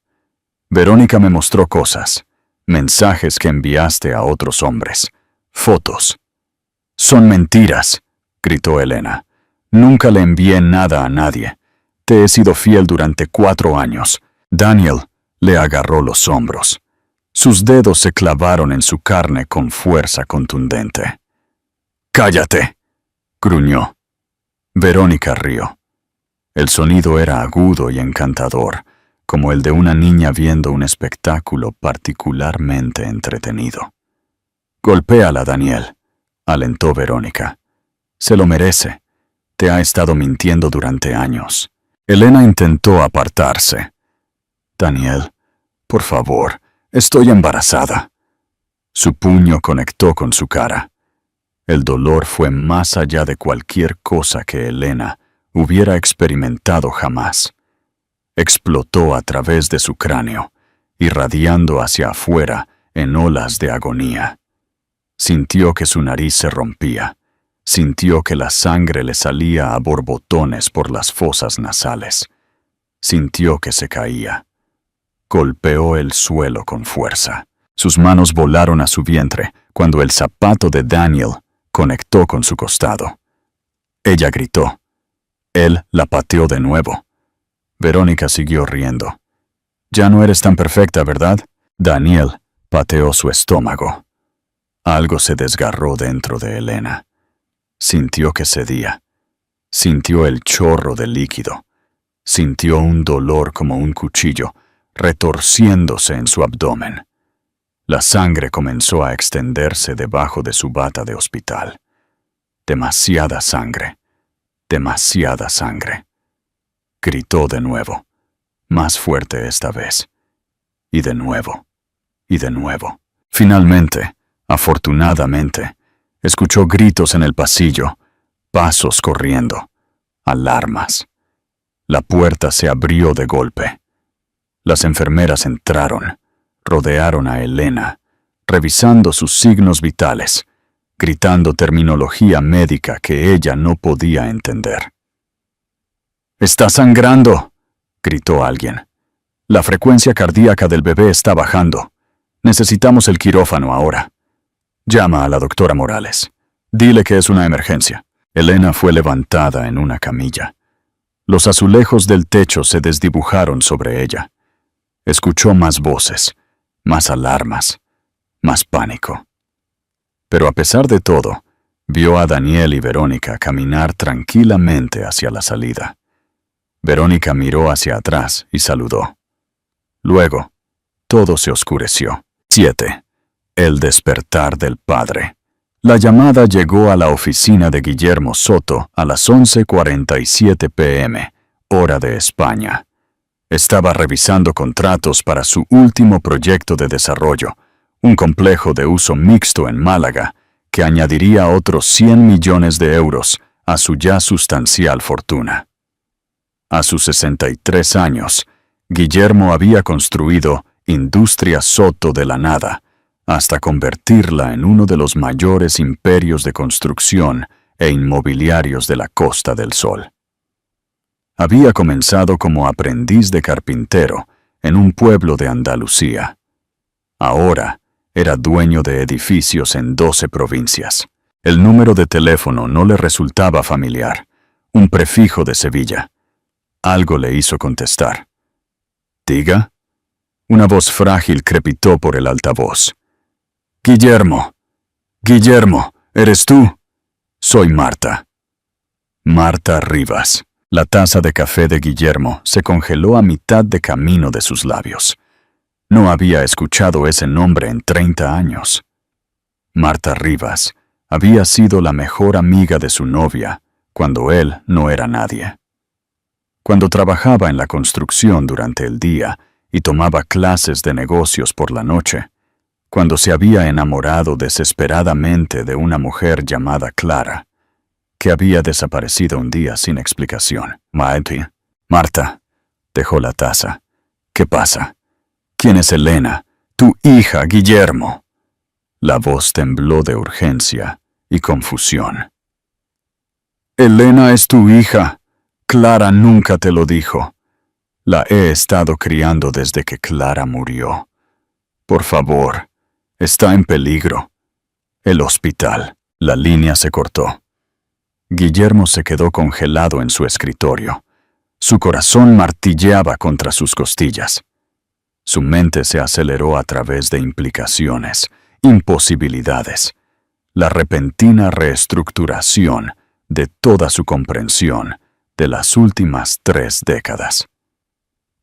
Verónica me mostró cosas, mensajes que enviaste a otros hombres, fotos. Son mentiras, gritó Elena. Nunca le envié nada a nadie. Te he sido fiel durante 4 años. Daniel le agarró los hombros. Sus dedos se clavaron en su carne con fuerza contundente. ¡Cállate!, gruñó. Verónica rió. El sonido era agudo y encantador, como el de una niña viendo un espectáculo particularmente entretenido. «Golpéala, Daniel», alentó Verónica. «Se lo merece. Te ha estado mintiendo durante años». Elena intentó apartarse. «Daniel, por favor, estoy embarazada». Su puño conectó con su cara. El dolor fue más allá de cualquier cosa que Elena hubiera experimentado jamás. Explotó a través de su cráneo, irradiando hacia afuera en olas de agonía. Sintió que su nariz se rompía. Sintió que la sangre le salía a borbotones por las fosas nasales. Sintió que se caía. Golpeó el suelo con fuerza. Sus manos volaron a su vientre cuando el zapato de Daniel conectó con su costado. Ella gritó. Él la pateó de nuevo. Verónica siguió riendo. «Ya no eres tan perfecta, ¿verdad?» Daniel pateó su estómago. Algo se desgarró dentro de Elena. Sintió que cedía. Sintió el chorro de líquido. Sintió un dolor como un cuchillo, retorciéndose en su abdomen. La sangre comenzó a extenderse debajo de su bata de hospital. Demasiada sangre. Demasiada sangre. Gritó de nuevo, más fuerte esta vez. Y de nuevo. Y de nuevo. Finalmente, afortunadamente, escuchó gritos en el pasillo, pasos corriendo, alarmas. La puerta se abrió de golpe. Las enfermeras entraron, rodearon a Elena, revisando sus signos vitales, gritando terminología médica que ella no podía entender. «¡Está sangrando!», gritó alguien. «La frecuencia cardíaca del bebé está bajando. Necesitamos el quirófano ahora. Llama a la doctora Morales. Dile que es una emergencia». Elena fue levantada en una camilla. Los azulejos del techo se desdibujaron sobre ella. Escuchó más voces, más alarmas, más pánico. Pero a pesar de todo, vio a Daniel y Verónica caminar tranquilamente hacia la salida. Verónica miró hacia atrás y saludó. Luego, todo se oscureció. 7. El despertar del padre. La llamada llegó a la oficina de Guillermo Soto a las 11:47 p.m., hora de España. Estaba revisando contratos para su último proyecto de desarrollo, un complejo de uso mixto en Málaga, que añadiría otros 100 millones de euros a su ya sustancial fortuna. A sus 63 años, Guillermo había construido Industria Soto de la nada, hasta convertirla en uno de los mayores imperios de construcción e inmobiliarios de la Costa del Sol. Había comenzado como aprendiz de carpintero en un pueblo de Andalucía. Ahora era dueño de edificios en 12 provincias. El número de teléfono no le resultaba familiar, un prefijo de Sevilla. Algo le hizo contestar. «¿Diga?» Una voz frágil crepitó por el altavoz. «Guillermo. Guillermo, ¿eres tú?» «Soy Marta». Marta Rivas. La taza de café de Guillermo se congeló a mitad de camino de sus labios. No había escuchado ese nombre en 30 años. Marta Rivas había sido la mejor amiga de su novia cuando él no era nadie. Cuando trabajaba en la construcción durante el día y tomaba clases de negocios por la noche, cuando se había enamorado desesperadamente de una mujer llamada Clara, que había desaparecido un día sin explicación. Marta, dejó la taza. ¿Qué pasa? ¿Quién es Elena? Tu hija, Guillermo. La voz tembló de urgencia y confusión. Elena es tu hija. Clara nunca te lo dijo. La he estado criando desde que Clara murió. Por favor, está en peligro. El hospital. La línea se cortó. Guillermo se quedó congelado en su escritorio. Su corazón martilleaba contra sus costillas. Su mente se aceleró a través de implicaciones, imposibilidades, la repentina reestructuración de toda su comprensión de las últimas 3 décadas.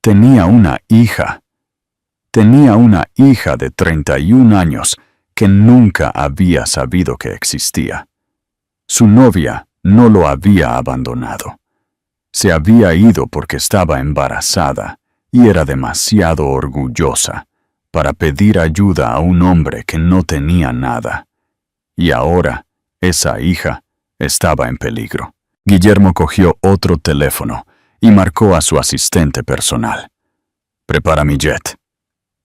Tenía una hija de 31 años que nunca había sabido que existía. Su novia no lo había abandonado. Se había ido porque estaba embarazada y era demasiado orgullosa para pedir ayuda a un hombre que no tenía nada. Y ahora, esa hija estaba en peligro. Guillermo cogió otro teléfono y marcó a su asistente personal. «Prepara mi jet»,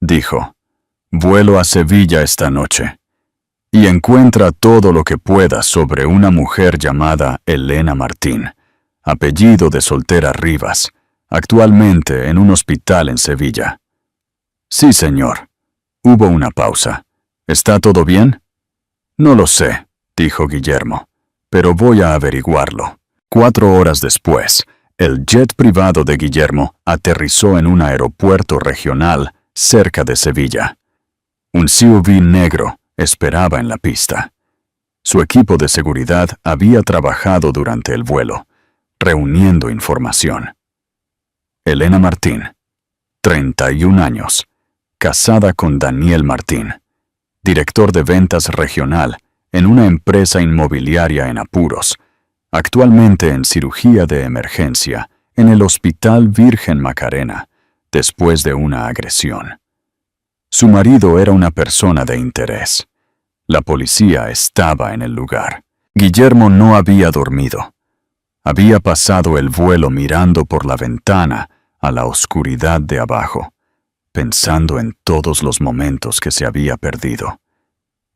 dijo. «Vuelo a Sevilla esta noche. Y encuentra todo lo que puedas sobre una mujer llamada Elena Martín, apellido de soltera Rivas, actualmente en un hospital en Sevilla». «Sí, señor». Hubo una pausa. «¿Está todo bien?» «No lo sé», dijo Guillermo, «pero voy a averiguarlo». 4 horas después, el jet privado de Guillermo aterrizó en un aeropuerto regional cerca de Sevilla. Un SUV negro esperaba en la pista. Su equipo de seguridad había trabajado durante el vuelo, reuniendo información. Elena Martín, 31 años, casada con Daniel Martín, director de ventas regional en una empresa inmobiliaria en apuros, actualmente en cirugía de emergencia en el Hospital Virgen Macarena, después de una agresión. Su marido era una persona de interés. La policía estaba en el lugar. Guillermo no había dormido. Había pasado el vuelo mirando por la ventana a la oscuridad de abajo, pensando en todos los momentos que se había perdido.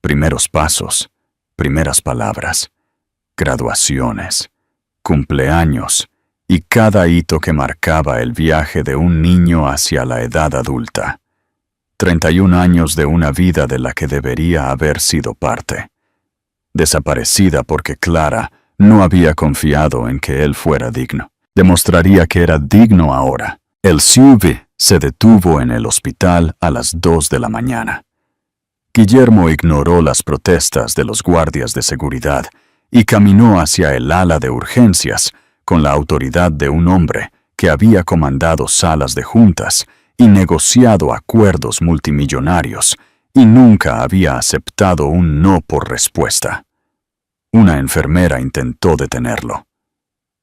Primeros pasos, primeras palabras, graduaciones, cumpleaños y cada hito que marcaba el viaje de un niño hacia la edad adulta. 31 años de una vida de la que debería haber sido parte. Desaparecida porque Clara no había confiado en que él fuera digno. Demostraría que era digno ahora. El SUV se detuvo en el hospital a las 2 de la mañana. Guillermo ignoró las protestas de los guardias de seguridad y caminó hacia el ala de urgencias con la autoridad de un hombre que había comandado salas de juntas y negociado acuerdos multimillonarios y nunca había aceptado un no por respuesta. Una enfermera intentó detenerlo.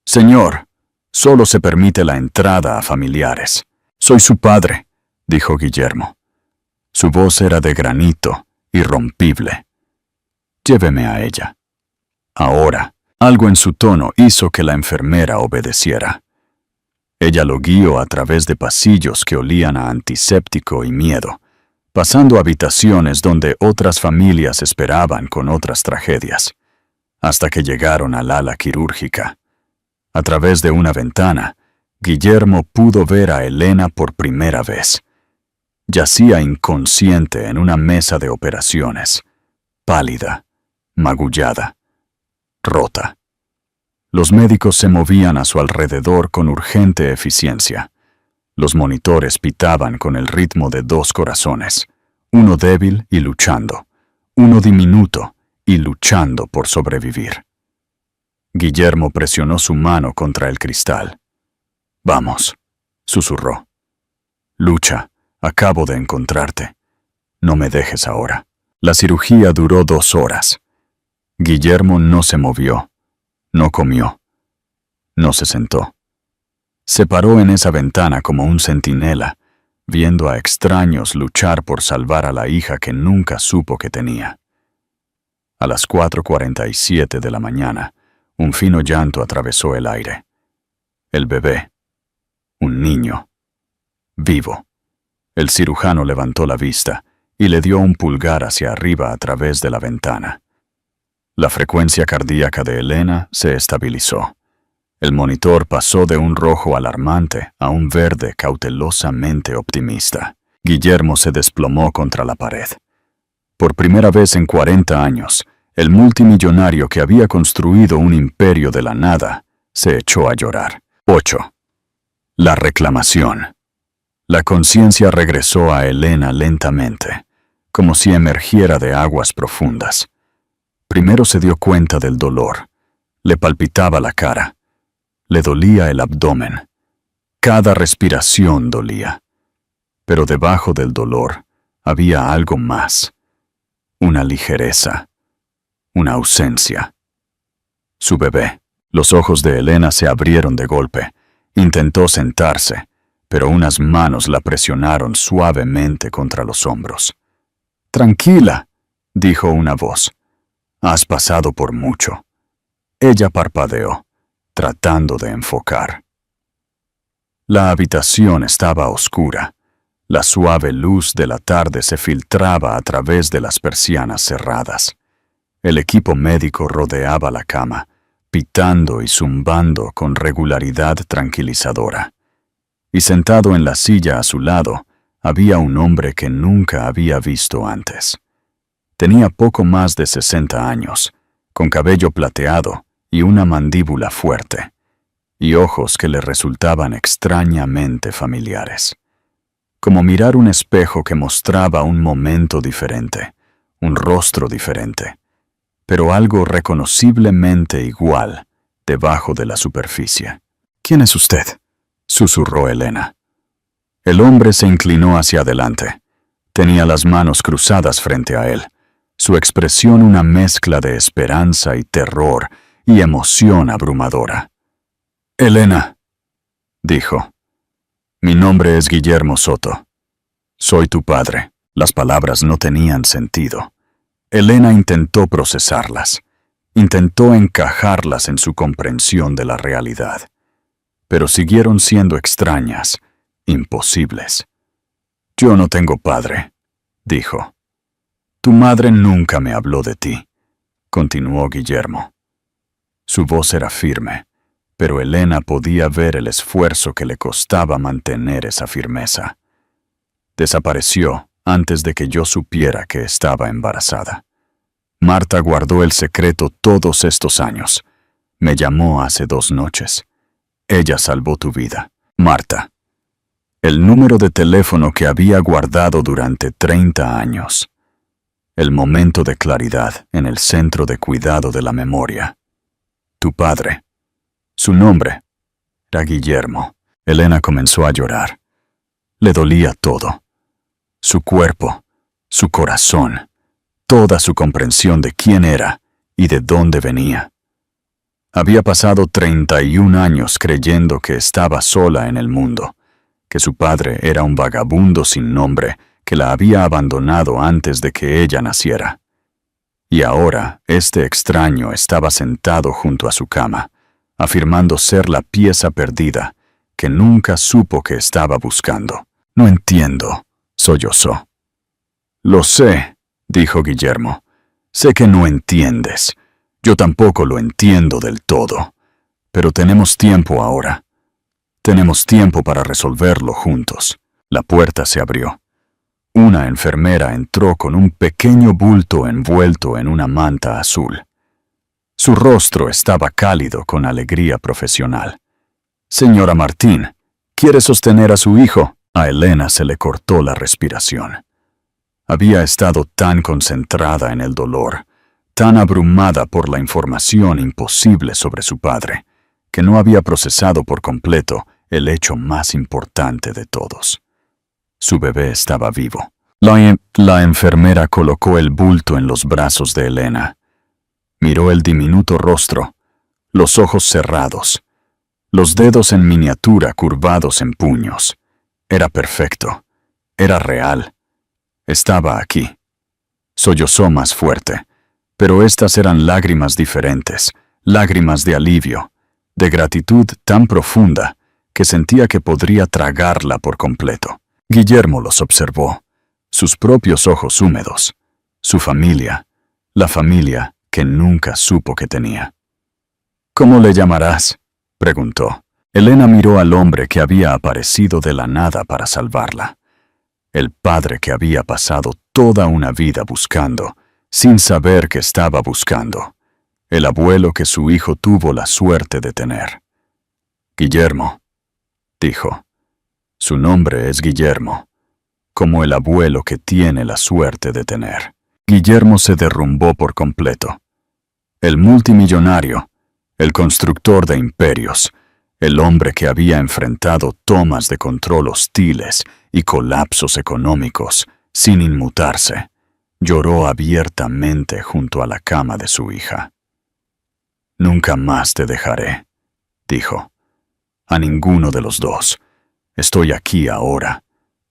«Señor, solo se permite la entrada a familiares». «Soy su padre», dijo Guillermo. Su voz era de granito, irrompible. «Lléveme a ella». Ahora, algo en su tono hizo que la enfermera obedeciera. Ella lo guió a través de pasillos que olían a antiséptico y miedo, pasando habitaciones donde otras familias esperaban con otras tragedias, hasta que llegaron al ala quirúrgica. A través de una ventana, Guillermo pudo ver a Elena por primera vez. Yacía inconsciente en una mesa de operaciones, pálida, magullada, rota. Los médicos se movían a su alrededor con urgente eficiencia. Los monitores pitaban con el ritmo de 2 corazones, uno débil y luchando, uno diminuto y luchando por sobrevivir. Guillermo presionó su mano contra el cristal. «Vamos», susurró. «Lucha, acabo de encontrarte. No me dejes ahora». La cirugía duró 2 horas. Guillermo no se movió, no comió, no se sentó. Se paró en esa ventana como un centinela, viendo a extraños luchar por salvar a la hija que nunca supo que tenía. A las 4:47 de la mañana, Un fino llanto atravesó el aire. El bebé. Un niño. Vivo. El cirujano levantó la vista y le dio un pulgar hacia arriba a través de la ventana. La frecuencia cardíaca de Elena se estabilizó. El monitor pasó de un rojo alarmante a un verde cautelosamente optimista. Guillermo se desplomó contra la pared. Por primera vez en 40 años, el multimillonario que había construido un imperio de la nada se echó a llorar. 8. La reclamación. La conciencia regresó a Elena lentamente, como si emergiera de aguas profundas. Primero se dio cuenta del dolor. Le palpitaba la cara. Le dolía el abdomen. Cada respiración dolía. Pero debajo del dolor había algo más. Una ligereza. Una ausencia. Su bebé. Los ojos de Elena se abrieron de golpe. Intentó sentarse, pero unas manos la presionaron suavemente contra los hombros. «Tranquila», dijo una voz. «Has pasado por mucho». Ella parpadeó, tratando de enfocar. La habitación estaba oscura. La suave luz de la tarde se filtraba a través de las persianas cerradas. El equipo médico rodeaba la cama, pitando y zumbando con regularidad tranquilizadora. Y sentado en la silla a su lado, había un hombre que nunca había visto antes. Tenía poco más de 60 años, con cabello plateado y una mandíbula fuerte, y ojos que le resultaban extrañamente familiares. Como mirar un espejo que mostraba un momento diferente, un rostro diferente, pero algo reconociblemente igual debajo de la superficie. «¿Quién es usted?», susurró Elena. El hombre se inclinó hacia adelante. Tenía las manos cruzadas frente a él, su expresión una mezcla de esperanza y terror y emoción abrumadora. «Elena», dijo. «Mi nombre es Guillermo Soto. Soy tu padre». Las palabras no tenían sentido. Elena intentó procesarlas. Intentó encajarlas en su comprensión de la realidad. Pero siguieron siendo extrañas, imposibles. «Yo no tengo padre», dijo. «Tu madre nunca me habló de ti», continuó Guillermo. Su voz era firme, pero Elena podía ver el esfuerzo que le costaba mantener esa firmeza. «Desapareció antes de que yo supiera que estaba embarazada. Marta guardó el secreto todos estos años. Me llamó hace 2 noches. Ella salvó tu vida, Marta». El número de teléfono que había guardado durante 30 años. El momento de claridad en el centro de cuidado de la memoria. Tu padre. Su nombre era Guillermo. Elena comenzó a llorar. Le dolía todo. Su cuerpo, su corazón, toda su comprensión de quién era y de dónde venía. Había pasado 31 años creyendo que estaba sola en el mundo, que su padre era un vagabundo sin nombre que la había abandonado antes de que ella naciera. Y ahora este extraño estaba sentado junto a su cama, afirmando ser la pieza perdida que nunca supo que estaba buscando. «No entiendo», sollozó. «Lo sé», dijo Guillermo. «Sé que no entiendes. Yo tampoco lo entiendo del todo. Pero tenemos tiempo ahora. Tenemos tiempo para resolverlo juntos». La puerta se abrió. Una enfermera entró con un pequeño bulto envuelto en una manta azul. Su rostro estaba cálido con alegría profesional. «Señora Martín, ¿quiere sostener a su hijo?» A Elena se le cortó la respiración. Había estado tan concentrada en el dolor, tan abrumada por la información imposible sobre su padre, que no había procesado por completo el hecho más importante de todos. Su bebé estaba vivo. La enfermera colocó el bulto en los brazos de Elena. Miró el diminuto rostro, los ojos cerrados, los dedos en miniatura curvados en puños. Era perfecto. Era real. Estaba aquí. Sollozó más fuerte, pero estas eran lágrimas diferentes, lágrimas de alivio, de gratitud tan profunda que sentía que podría tragarla por completo. Guillermo los observó, sus propios ojos húmedos, su familia, la familia que nunca supo que tenía. «¿Cómo le llamarás?», preguntó. Elena miró al hombre que había aparecido de la nada para salvarla. El padre que había pasado toda una vida buscando, sin saber que estaba buscando. El abuelo que su hijo tuvo la suerte de tener. «Guillermo», dijo. «Su nombre es Guillermo, como el abuelo que tiene la suerte de tener». Guillermo se derrumbó por completo. El multimillonario, el constructor de imperios, el hombre que había enfrentado tomas de control hostiles y colapsos económicos sin inmutarse, lloró abiertamente junto a la cama de su hija. «Nunca más te dejaré», dijo. «A ninguno de los dos. Estoy aquí ahora,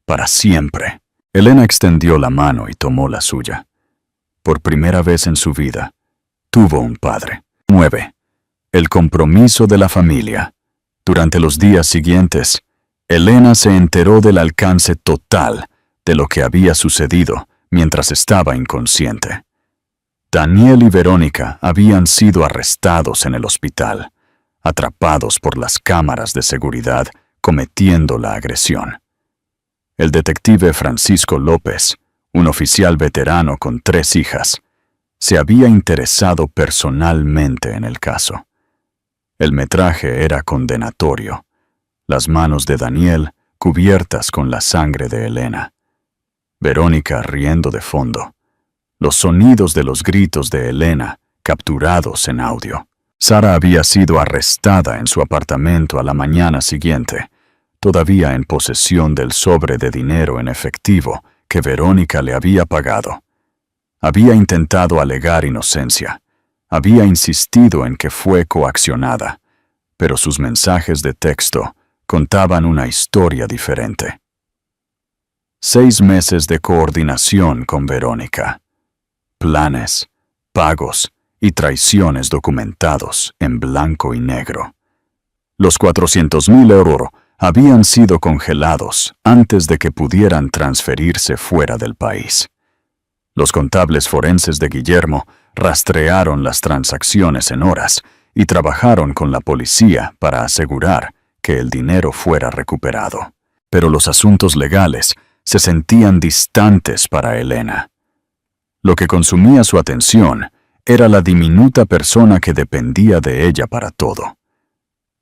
para siempre». Elena extendió la mano y tomó la suya. Por primera vez en su vida, tuvo un padre. 9. El compromiso de la familia. Durante los días siguientes, Elena se enteró del alcance total de lo que había sucedido mientras estaba inconsciente. Daniel y Verónica habían sido arrestados en el hospital, atrapados por las cámaras de seguridad cometiendo la agresión. El detective Francisco López, un oficial veterano con 3 hijas, se había interesado personalmente en el caso. El metraje era condenatorio, las manos de Daniel cubiertas con la sangre de Elena, Verónica riendo de fondo, los sonidos de los gritos de Elena capturados en audio. Sara había sido arrestada en su apartamento a la mañana siguiente, todavía en posesión del sobre de dinero en efectivo que Verónica le había pagado. Había intentado alegar inocencia, había insistido en que fue coaccionada, pero sus mensajes de texto contaban una historia diferente. 6 meses de coordinación con Verónica. Planes, pagos y traiciones documentados en blanco y negro. Los 400.000 euros habían sido congelados antes de que pudieran transferirse fuera del país. Los contables forenses de Guillermo rastrearon las transacciones en horas y trabajaron con la policía para asegurar que el dinero fuera recuperado. Pero los asuntos legales se sentían distantes para Elena. Lo que consumía su atención era la diminuta persona que dependía de ella para todo.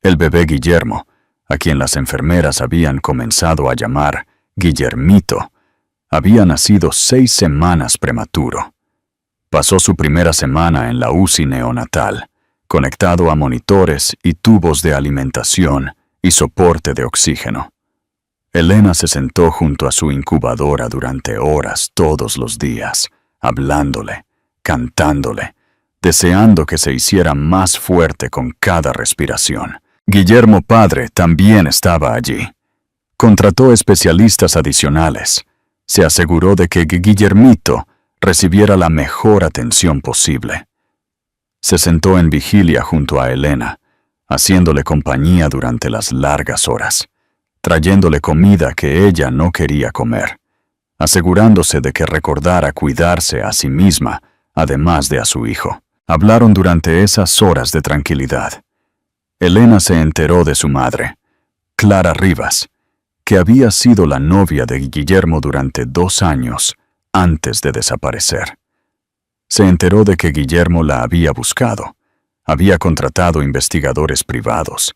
El bebé Guillermo, a quien las enfermeras habían comenzado a llamar Guillermito, había nacido 6 semanas prematuro. Pasó su primera semana en la UCI neonatal, conectado a monitores y tubos de alimentación y soporte de oxígeno. Elena se sentó junto a su incubadora durante horas todos los días, hablándole, cantándole, deseando que se hiciera más fuerte con cada respiración. Guillermo padre también estaba allí. Contrató especialistas adicionales. Se aseguró de que Guillermito recibiera la mejor atención posible. Se sentó en vigilia junto a Elena, haciéndole compañía durante las largas horas, trayéndole comida que ella no quería comer, asegurándose de que recordara cuidarse a sí misma, además de a su hijo. Hablaron durante esas horas de tranquilidad. Elena se enteró de su madre, Clara Rivas, que había sido la novia de Guillermo durante 2 años antes de desaparecer. Se enteró de que Guillermo la había buscado, había contratado investigadores privados,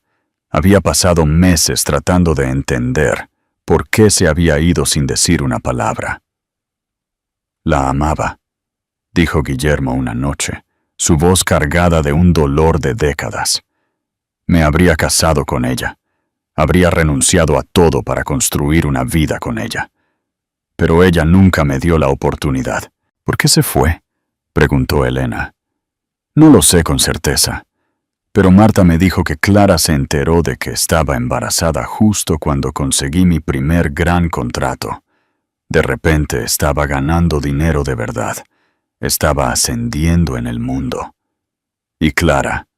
había pasado meses tratando de entender por qué se había ido sin decir una palabra. «La amaba», dijo Guillermo una noche, su voz cargada de un dolor de décadas. «Me habría casado con ella. Habría renunciado a todo para construir una vida con ella. Pero ella nunca me dio la oportunidad». «¿Por qué se fue?», preguntó Elena. «No lo sé con certeza, pero Marta me dijo que Clara se enteró de que estaba embarazada justo cuando conseguí mi primer gran contrato. De repente estaba ganando dinero de verdad, estaba ascendiendo en el mundo. Y Clara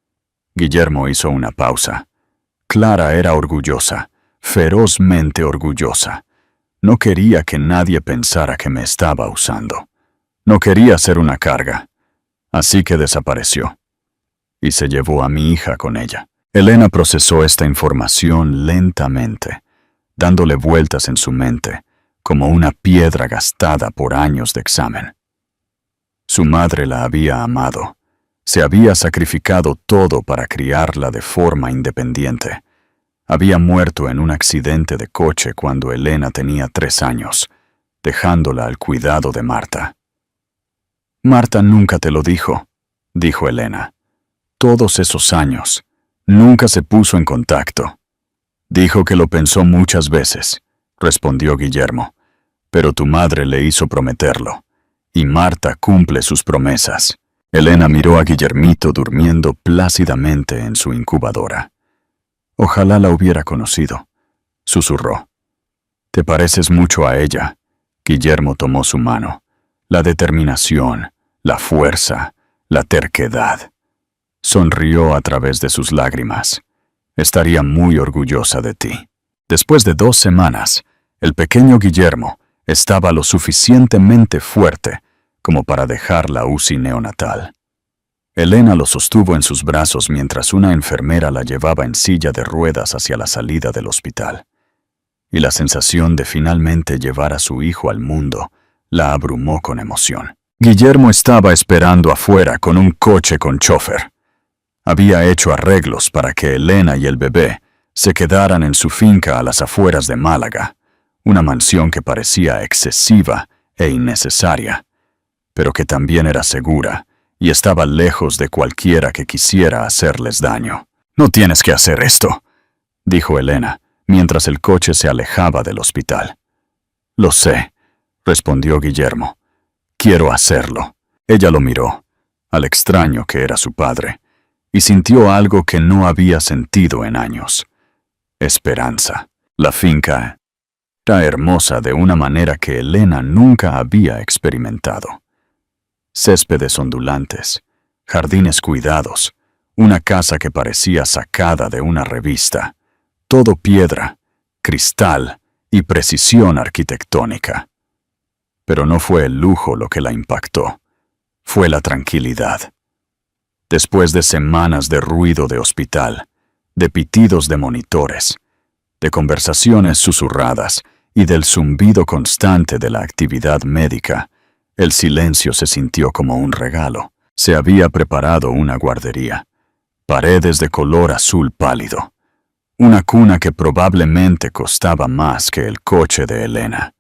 Guillermo hizo una pausa. Clara era orgullosa, ferozmente orgullosa. No quería que nadie pensara que me estaba usando. No quería ser una carga. Así que desapareció. Y se llevó a mi hija con ella. Elena procesó esta información lentamente, dándole vueltas en su mente, como una piedra gastada por años de examen. Su madre la había amado. Se había sacrificado todo para criarla de forma independiente. Había muerto en un accidente de coche cuando Elena tenía 3 años, dejándola al cuidado de Marta. «Marta nunca te lo dijo», dijo Elena. «Todos esos años, nunca se puso en contacto». «Dijo que lo pensó muchas veces», respondió Guillermo, «pero tu madre le hizo prometerlo, y Marta cumple sus promesas». Elena miró a Guillermito durmiendo plácidamente en su incubadora. «Ojalá la hubiera conocido», susurró. «Te pareces mucho a ella». Guillermo tomó su mano. La determinación, la fuerza, la terquedad. Sonrió a través de sus lágrimas. «Estaría muy orgullosa de ti». Después de 2 semanas, el pequeño Guillermo estaba lo suficientemente fuerte como para dejar la UCI neonatal. Elena lo sostuvo en sus brazos mientras una enfermera la llevaba en silla de ruedas hacia la salida del hospital. Y la sensación de finalmente llevar a su hijo al mundo la abrumó con emoción. Guillermo estaba esperando afuera con un coche con chofer. Había hecho arreglos para que Elena y el bebé se quedaran en su finca a las afueras de Málaga, una mansión que parecía excesiva e innecesaria, pero que también era segura y estaba lejos de cualquiera que quisiera hacerles daño. «No tienes que hacer esto», dijo Elena, mientras el coche se alejaba del hospital. «Lo sé», respondió Guillermo. «Quiero hacerlo». Ella lo miró, al extraño que era su padre, y sintió algo que no había sentido en años. Esperanza. La finca era hermosa de una manera que Elena nunca había experimentado. Céspedes ondulantes, jardines cuidados, una casa que parecía sacada de una revista, todo piedra, cristal y precisión arquitectónica. Pero no fue el lujo lo que la impactó, fue la tranquilidad. Después de semanas de ruido de hospital, de pitidos de monitores, de conversaciones susurradas y del zumbido constante de la actividad médica, el silencio se sintió como un regalo. Se había preparado una guardería, paredes de color azul pálido, una cuna que probablemente costaba más que el coche de Elena,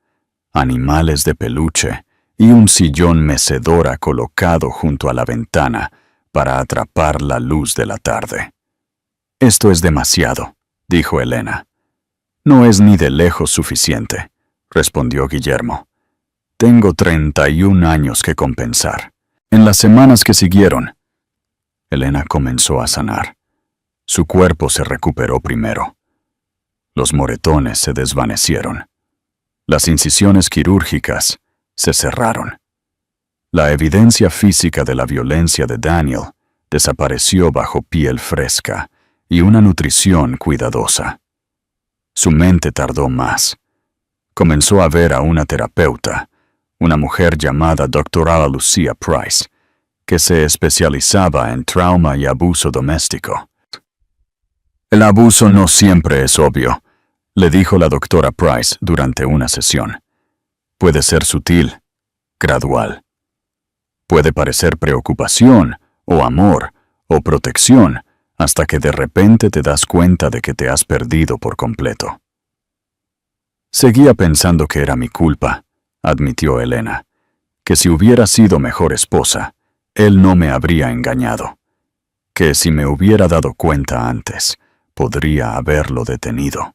animales de peluche y un sillón mecedora colocado junto a la ventana para atrapar la luz de la tarde. «Esto es demasiado», dijo Elena. «No es ni de lejos suficiente», respondió Guillermo. «Tengo 31 años que compensar». En las semanas que siguieron, Elena comenzó a sanar. Su cuerpo se recuperó primero. Los moretones se desvanecieron. Las incisiones quirúrgicas se cerraron. La evidencia física de la violencia de Daniel desapareció bajo piel fresca y una nutrición cuidadosa. Su mente tardó más. Comenzó a ver a una terapeuta, una mujer llamada doctora Lucia Price, que se especializaba en trauma y abuso doméstico. «El abuso no siempre es obvio», le dijo la doctora Price durante una sesión. «Puede ser sutil, gradual. Puede parecer preocupación, o amor, o protección, hasta que de repente te das cuenta de que te has perdido por completo». «Seguía pensando que era mi culpa», admitió Elena, «que si hubiera sido mejor esposa, él no me habría engañado, que si me hubiera dado cuenta antes, podría haberlo detenido.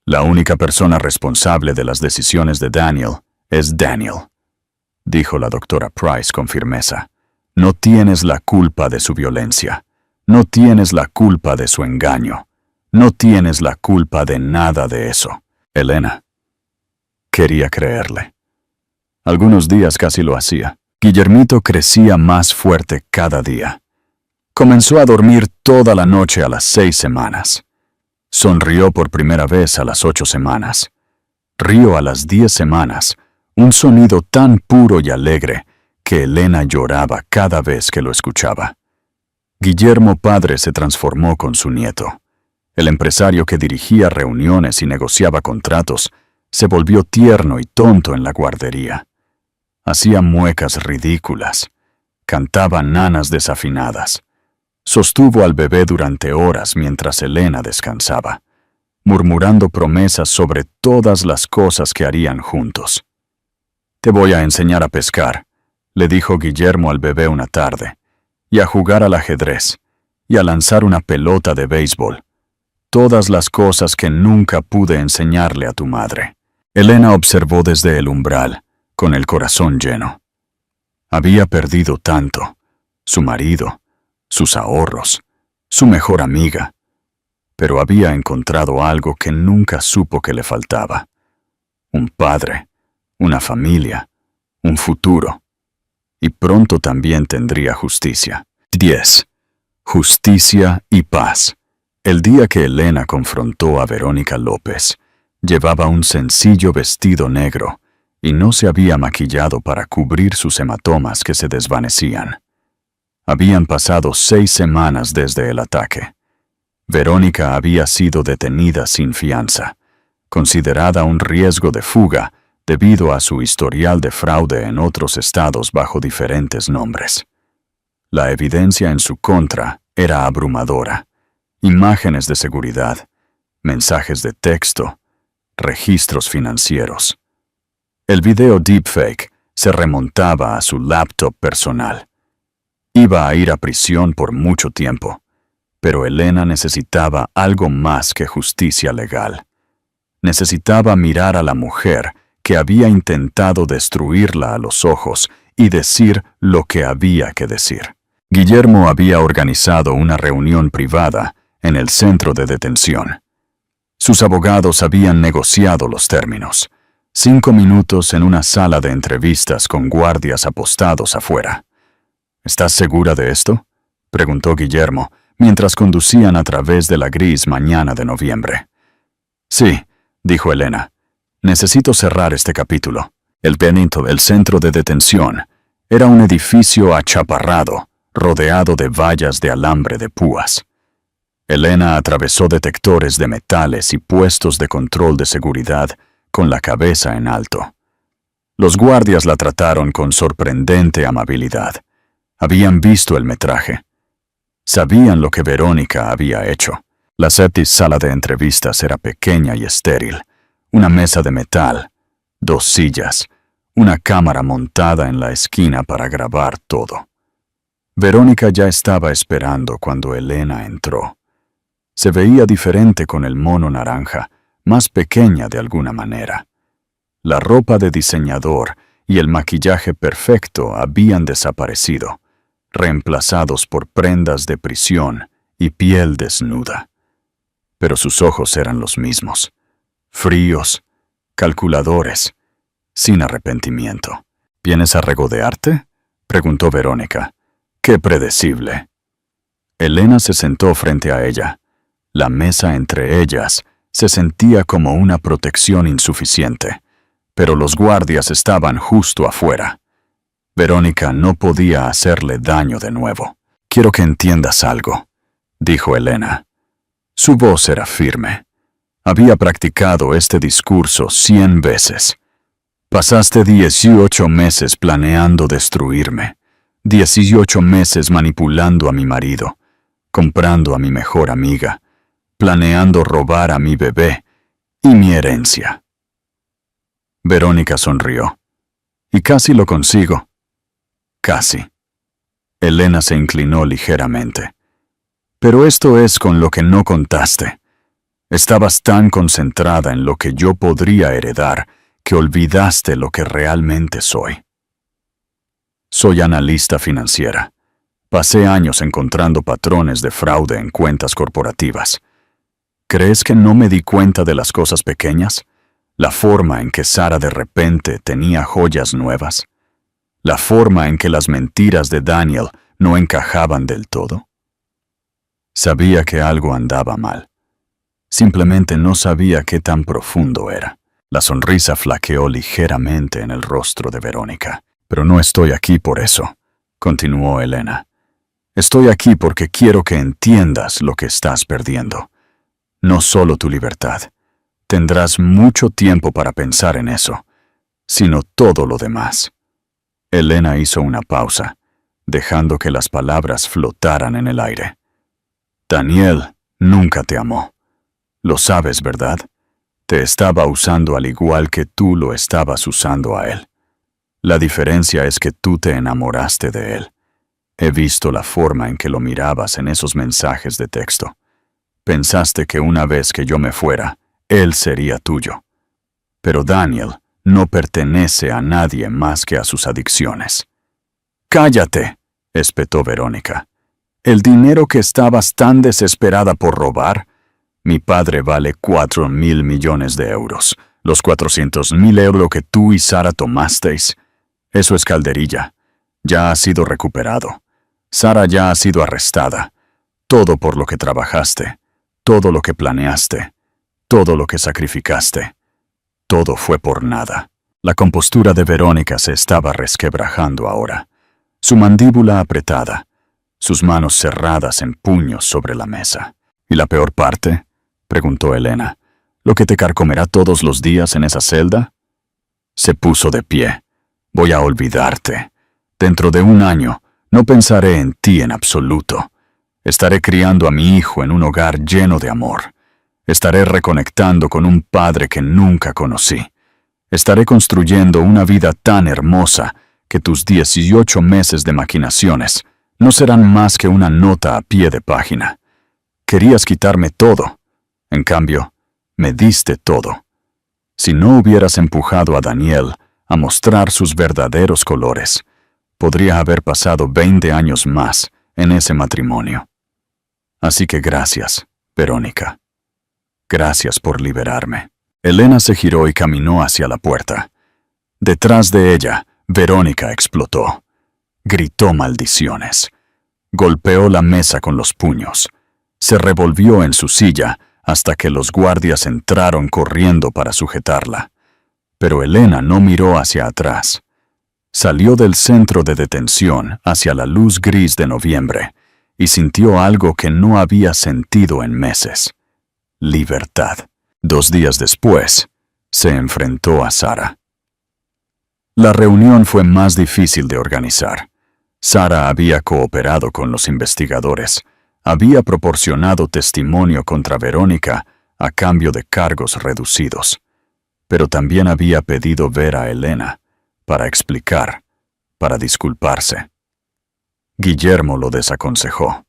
La única persona responsable de las decisiones de Daniel es Daniel», dijo la doctora Price con firmeza. «No tienes la culpa de su violencia, no tienes la culpa de su engaño, no tienes la culpa de nada de eso». Elena quería creerle. Algunos días casi lo hacía. Guillermito crecía más fuerte cada día. Comenzó a dormir toda la noche a las 6 semanas. Sonrió por primera vez a las 8 semanas. Rió a las 10 semanas, un sonido tan puro y alegre que Elena lloraba cada vez que lo escuchaba. Guillermo padre se transformó con su nieto. El empresario que dirigía reuniones y negociaba contratos se volvió tierno y tonto en la guardería. Hacía muecas ridículas. Cantaba nanas desafinadas. Sostuvo al bebé durante horas mientras Elena descansaba, murmurando promesas sobre todas las cosas que harían juntos. «Te voy a enseñar a pescar», le dijo Guillermo al bebé una tarde, «y a jugar al ajedrez, y a lanzar una pelota de béisbol. Todas las cosas que nunca pude enseñarle a tu madre». Elena observó desde el umbral, con el corazón lleno. Había perdido tanto: su marido, sus ahorros, su mejor amiga, pero había encontrado algo que nunca supo que le faltaba: un padre, una familia, un futuro. Y pronto también tendría justicia. 10. Justicia y paz. El día que Elena confrontó a Verónica López, llevaba un sencillo vestido negro y no se había maquillado para cubrir sus hematomas que se desvanecían. Habían pasado 6 semanas desde el ataque. Verónica había sido detenida sin fianza, considerada un riesgo de fuga debido a su historial de fraude en otros estados bajo diferentes nombres. La evidencia en su contra era abrumadora: imágenes de seguridad, mensajes de texto, registros financieros. El video deepfake se remontaba a su laptop personal. Iba a ir a prisión por mucho tiempo, pero Elena necesitaba algo más que justicia legal. Necesitaba mirar a la mujer que había intentado destruirla a los ojos y decir lo que había que decir. Guillermo había organizado una reunión privada en el centro de detención. Sus abogados habían negociado los términos. 5 minutos en una sala de entrevistas con guardias apostados afuera. «¿Estás segura de esto?», preguntó Guillermo, mientras conducían a través de la gris mañana de noviembre. «Sí», dijo Elena. «Necesito cerrar este capítulo». El centro de detención era un edificio achaparrado, rodeado de vallas de alambre de púas. Elena atravesó detectores de metales y puestos de control de seguridad con la cabeza en alto. Los guardias la trataron con sorprendente amabilidad. Habían visto el metraje. Sabían lo que Verónica había hecho. La sala de entrevistas era pequeña y estéril. Una mesa de metal, 2 sillas, una cámara montada en la esquina para grabar todo. Verónica ya estaba esperando cuando Elena entró. Se veía diferente con el mono naranja, más pequeña de alguna manera. La ropa de diseñador y el maquillaje perfecto habían desaparecido, reemplazados por prendas de prisión y piel desnuda. Pero sus ojos eran los mismos, fríos, calculadores, sin arrepentimiento. «¿Vienes a regodearte?», preguntó Verónica. «Qué predecible». Elena se sentó frente a ella. La mesa entre ellas se sentía como una protección insuficiente, pero los guardias estaban justo afuera. Verónica no podía hacerle daño de nuevo. «Quiero que entiendas algo», dijo Elena. Su voz era firme. Había practicado este discurso 100 veces. «Pasaste 18 meses planeando destruirme, 18 meses manipulando a mi marido, comprando a mi mejor amiga, planeando robar a mi bebé y mi herencia». Verónica sonrió. «Y casi lo consigo». «Casi». Elena se inclinó ligeramente. «Pero esto es con lo que no contaste. Estabas tan concentrada en lo que yo podría heredar que olvidaste lo que realmente soy. Soy analista financiera. Pasé años encontrando patrones de fraude en cuentas corporativas. ¿Crees que no me di cuenta de las cosas pequeñas? La forma en que Sara de repente tenía joyas nuevas. La forma en que las mentiras de Daniel no encajaban del todo. Sabía que algo andaba mal. Simplemente no sabía qué tan profundo era. La sonrisa flaqueó ligeramente en el rostro de Verónica. Pero no estoy aquí por eso, continuó Elena. Estoy aquí porque quiero que entiendas lo que estás perdiendo. No solo tu libertad. Tendrás mucho tiempo para pensar en eso, sino todo lo demás. Elena hizo una pausa, dejando que las palabras flotaran en el aire. Daniel nunca te amó. Lo sabes, ¿verdad? Te estaba usando al igual que tú lo estabas usando a él. La diferencia es que tú te enamoraste de él. He visto la forma en que lo mirabas en esos mensajes de texto. Pensaste que una vez que yo me fuera, él sería tuyo. Pero Daniel no pertenece a nadie más que a sus adicciones. ¡Cállate!, espetó Verónica. ¿El dinero que estabas tan desesperada por robar? Mi padre vale 4.000 millones de euros. Los 400.000 euros que tú y Sara tomasteis. Eso es calderilla. Ya ha sido recuperado. Sara ya ha sido arrestada. Todo por lo que trabajaste. Todo lo que planeaste. Todo lo que sacrificaste. Todo fue por nada. La compostura de Verónica se estaba resquebrajando ahora. Su mandíbula apretada. Sus manos cerradas en puños sobre la mesa. ¿Y la peor parte?, preguntó Elena. ¿Lo que te carcomerá todos los días en esa celda? Se puso de pie. Voy a olvidarte. Dentro de un año, no pensaré en ti en absoluto. Estaré criando a mi hijo en un hogar lleno de amor. Estaré reconectando con un padre que nunca conocí. Estaré construyendo una vida tan hermosa que tus 18 meses de maquinaciones no serán más que una nota a pie de página. Querías quitarme todo. En cambio, me diste todo. Si no hubieras empujado a Daniel a mostrar sus verdaderos colores, podría haber pasado 20 años más en ese matrimonio. Así que gracias, Verónica. Gracias por liberarme. Elena se giró y caminó hacia la puerta. Detrás de ella, Verónica explotó. Gritó maldiciones. Golpeó la mesa con los puños. Se revolvió en su silla hasta que los guardias entraron corriendo para sujetarla. Pero Elena no miró hacia atrás. Salió del centro de detención hacia la luz gris de noviembre y sintió algo que no había sentido en meses. Libertad. 2 días después, se enfrentó a Sara. La reunión fue más difícil de organizar. Sara había cooperado con los investigadores, había proporcionado testimonio contra Verónica a cambio de cargos reducidos, pero también había pedido ver a Elena para explicar, para disculparse. Guillermo lo desaconsejó.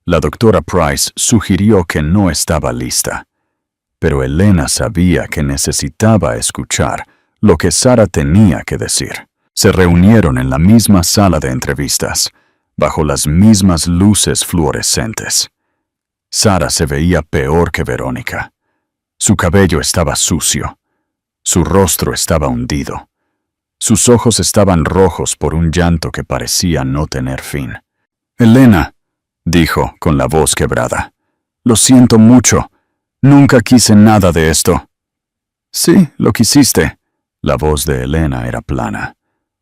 La doctora Price sugirió que no estaba lista, pero Elena sabía que necesitaba escuchar lo que Sara tenía que decir. Se reunieron en la misma sala de entrevistas, bajo las mismas luces fluorescentes. Sara se veía peor que Verónica. Su cabello estaba sucio. Su rostro estaba hundido. Sus ojos estaban rojos por un llanto que parecía no tener fin. «Elena», dijo con la voz quebrada, «lo siento mucho. Nunca quise nada de esto». «Sí, lo quisiste». La voz de Elena era plana.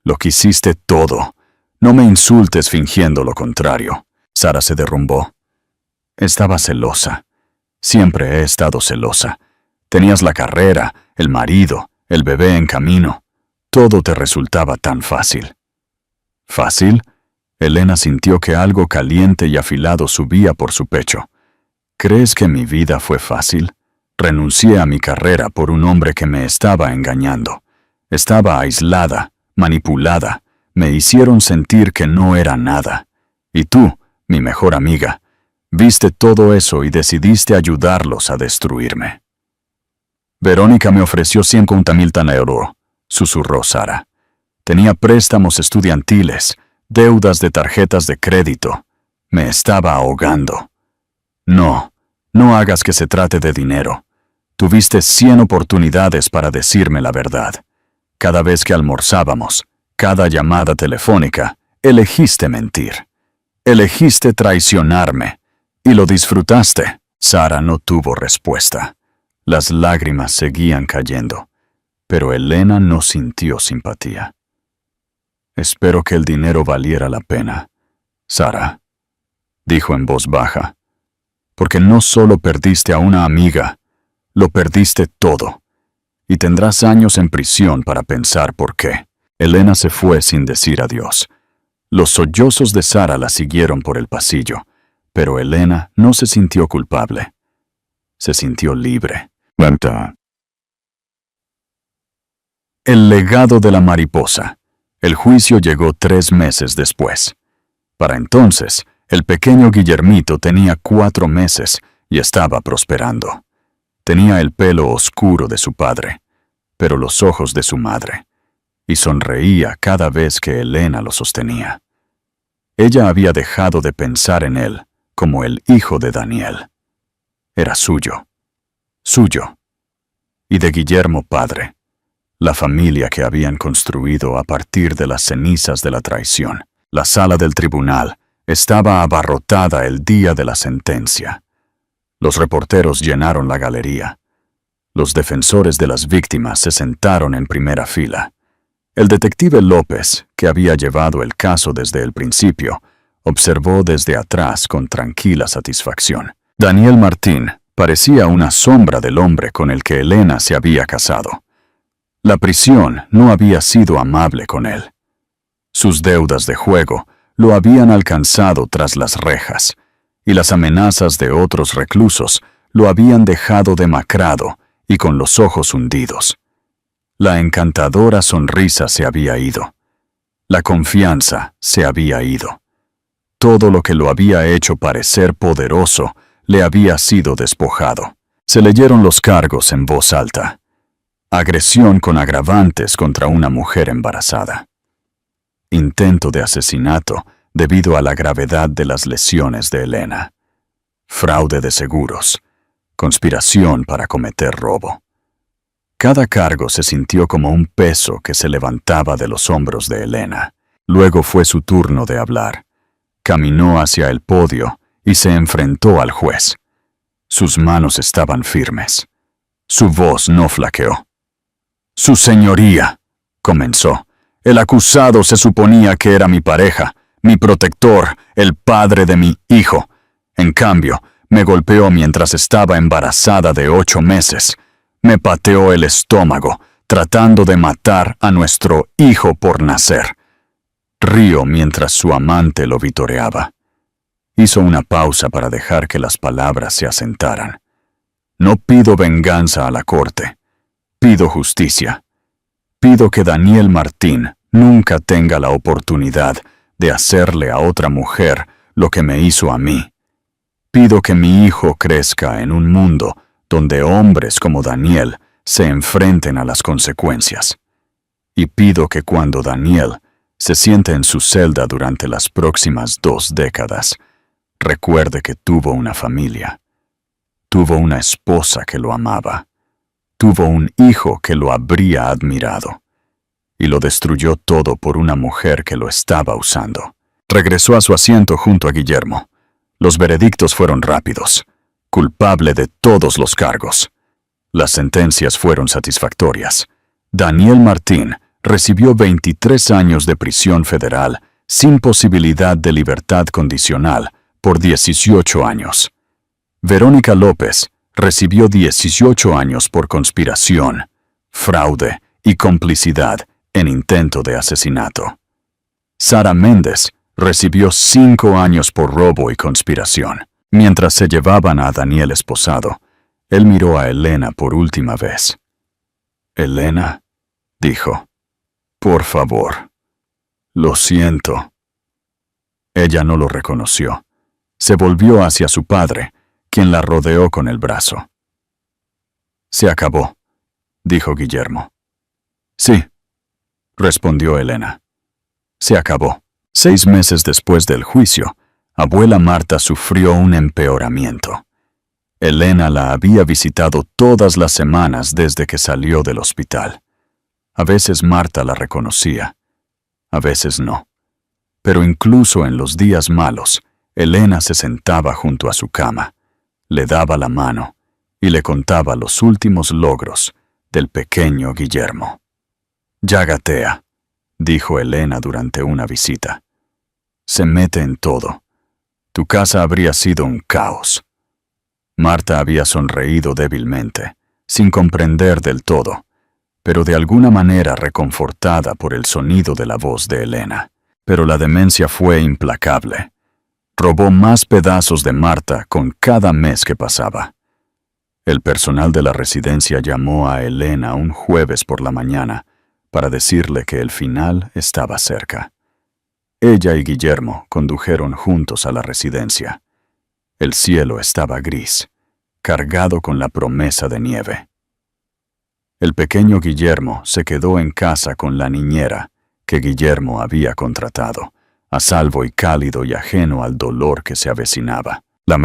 «Lo quisiste todo. No me insultes fingiendo lo contrario». Sara se derrumbó. Estaba celosa. Siempre he estado celosa. Tenías la carrera, el marido, el bebé en camino. Todo te resultaba tan fácil. ¿Fácil? Elena sintió que algo caliente y afilado subía por su pecho. ¿Crees que mi vida fue fácil? Renuncié a mi carrera por un hombre que me estaba engañando. Estaba aislada, manipulada. Me hicieron sentir que no era nada. Y tú, mi mejor amiga, viste todo eso y decidiste ayudarlos a destruirme. Verónica me ofreció 50.000 euros, susurró Sara. Tenía préstamos estudiantiles, deudas de tarjetas de crédito. Me estaba ahogando. No, no hagas que se trate de dinero. Tuviste 100 oportunidades para decirme la verdad. Cada vez que almorzábamos, cada llamada telefónica, elegiste mentir. Elegiste traicionarme. ¿Y lo disfrutaste? Sara no tuvo respuesta. Las lágrimas seguían cayendo, pero Elena no sintió simpatía. Espero que el dinero valiera la pena, Sara, dijo en voz baja, porque no solo perdiste a una amiga, lo perdiste todo, y tendrás años en prisión para pensar por qué. Elena se fue sin decir adiós. Los sollozos de Sara la siguieron por el pasillo, pero Elena no se sintió culpable. Se sintió libre. El legado de la mariposa. El juicio llegó 3 meses después. Para entonces, el pequeño Guillermito tenía 4 meses y estaba prosperando. Tenía el pelo oscuro de su padre, pero los ojos de su madre, y sonreía cada vez que Elena lo sostenía. Ella había dejado de pensar en él como el hijo de Daniel. Era suyo, y de Guillermo padre, la familia que habían construido a partir de las cenizas de la traición. La sala del tribunal estaba abarrotada el día de la sentencia. Los reporteros llenaron la galería. Los defensores de las víctimas se sentaron en primera fila. El detective López, que había llevado el caso desde el principio, observó desde atrás con tranquila satisfacción. Daniel Martín parecía una sombra del hombre con el que Elena se había casado. La prisión no había sido amable con él. Sus deudas de juego lo habían alcanzado tras las rejas, y las amenazas de otros reclusos lo habían dejado demacrado y con los ojos hundidos. La encantadora sonrisa se había ido. La confianza se había ido. Todo lo que lo había hecho parecer poderoso le había sido despojado. Se leyeron los cargos en voz alta. Agresión con agravantes contra una mujer embarazada. Intento de asesinato debido a la gravedad de las lesiones de Elena. Fraude de seguros. Conspiración para cometer robo. Cada cargo se sintió como un peso que se levantaba de los hombros de Elena. Luego fue su turno de hablar. Caminó hacia el podio y se enfrentó al juez. Sus manos estaban firmes. Su voz no flaqueó. «Su señoría», comenzó. «El acusado se suponía que era mi pareja, mi protector, el padre de mi hijo. En cambio, me golpeó mientras estaba embarazada de 8 meses. Me pateó el estómago, tratando de matar a nuestro hijo por nacer». Rió mientras su amante lo vitoreaba. Hizo una pausa para dejar que las palabras se asentaran. «No pido venganza a la corte. Pido justicia. Pido que Daniel Martín nunca tenga la oportunidad de hacerle a otra mujer lo que me hizo a mí. Pido que mi hijo crezca en un mundo donde hombres como Daniel se enfrenten a las consecuencias. Y pido que cuando Daniel se siente en su celda durante las próximas 2 décadas, recuerde que tuvo una familia. Tuvo una esposa que lo amaba. Tuvo un hijo que lo habría admirado. Y lo destruyó todo por una mujer que lo estaba usando». Regresó a su asiento junto a Guillermo. Los veredictos fueron rápidos. Culpable de todos los cargos. Las sentencias fueron satisfactorias. Daniel Martín recibió 23 años de prisión federal sin posibilidad de libertad condicional por 18 años. Verónica López recibió 18 años por conspiración, fraude y complicidad en intento de asesinato. Sara Méndez recibió 5 años por robo y conspiración. Mientras se llevaban a Daniel esposado, él miró a Elena por última vez. «Elena», dijo, «por favor. Lo siento». Ella no lo reconoció. Se volvió hacia su padre, quien la rodeó con el brazo. «Se acabó», dijo Guillermo. «Sí», respondió Elena. «Se acabó». 6 meses después del juicio, abuela Marta sufrió un empeoramiento. Elena la había visitado todas las semanas desde que salió del hospital. A veces Marta la reconocía, a veces no. Pero incluso en los días malos, Elena se sentaba junto a su cama, le daba la mano y le contaba los últimos logros del pequeño Guillermo. «Ya gatea», dijo Elena durante una visita. «Se mete en todo. Tu casa habría sido un caos». Marta había sonreído débilmente, sin comprender del todo, pero de alguna manera reconfortada por el sonido de la voz de Elena. Pero la demencia fue implacable. Robó más pedazos de Marta con cada mes que pasaba. El personal de la residencia llamó a Elena un jueves por la mañana para decirle que el final estaba cerca. Ella y Guillermo condujeron juntos a la residencia. El cielo estaba gris, cargado con la promesa de nieve. El pequeño Guillermo se quedó en casa con la niñera que Guillermo había contratado, a salvo y cálido y ajeno al dolor que se avecinaba. La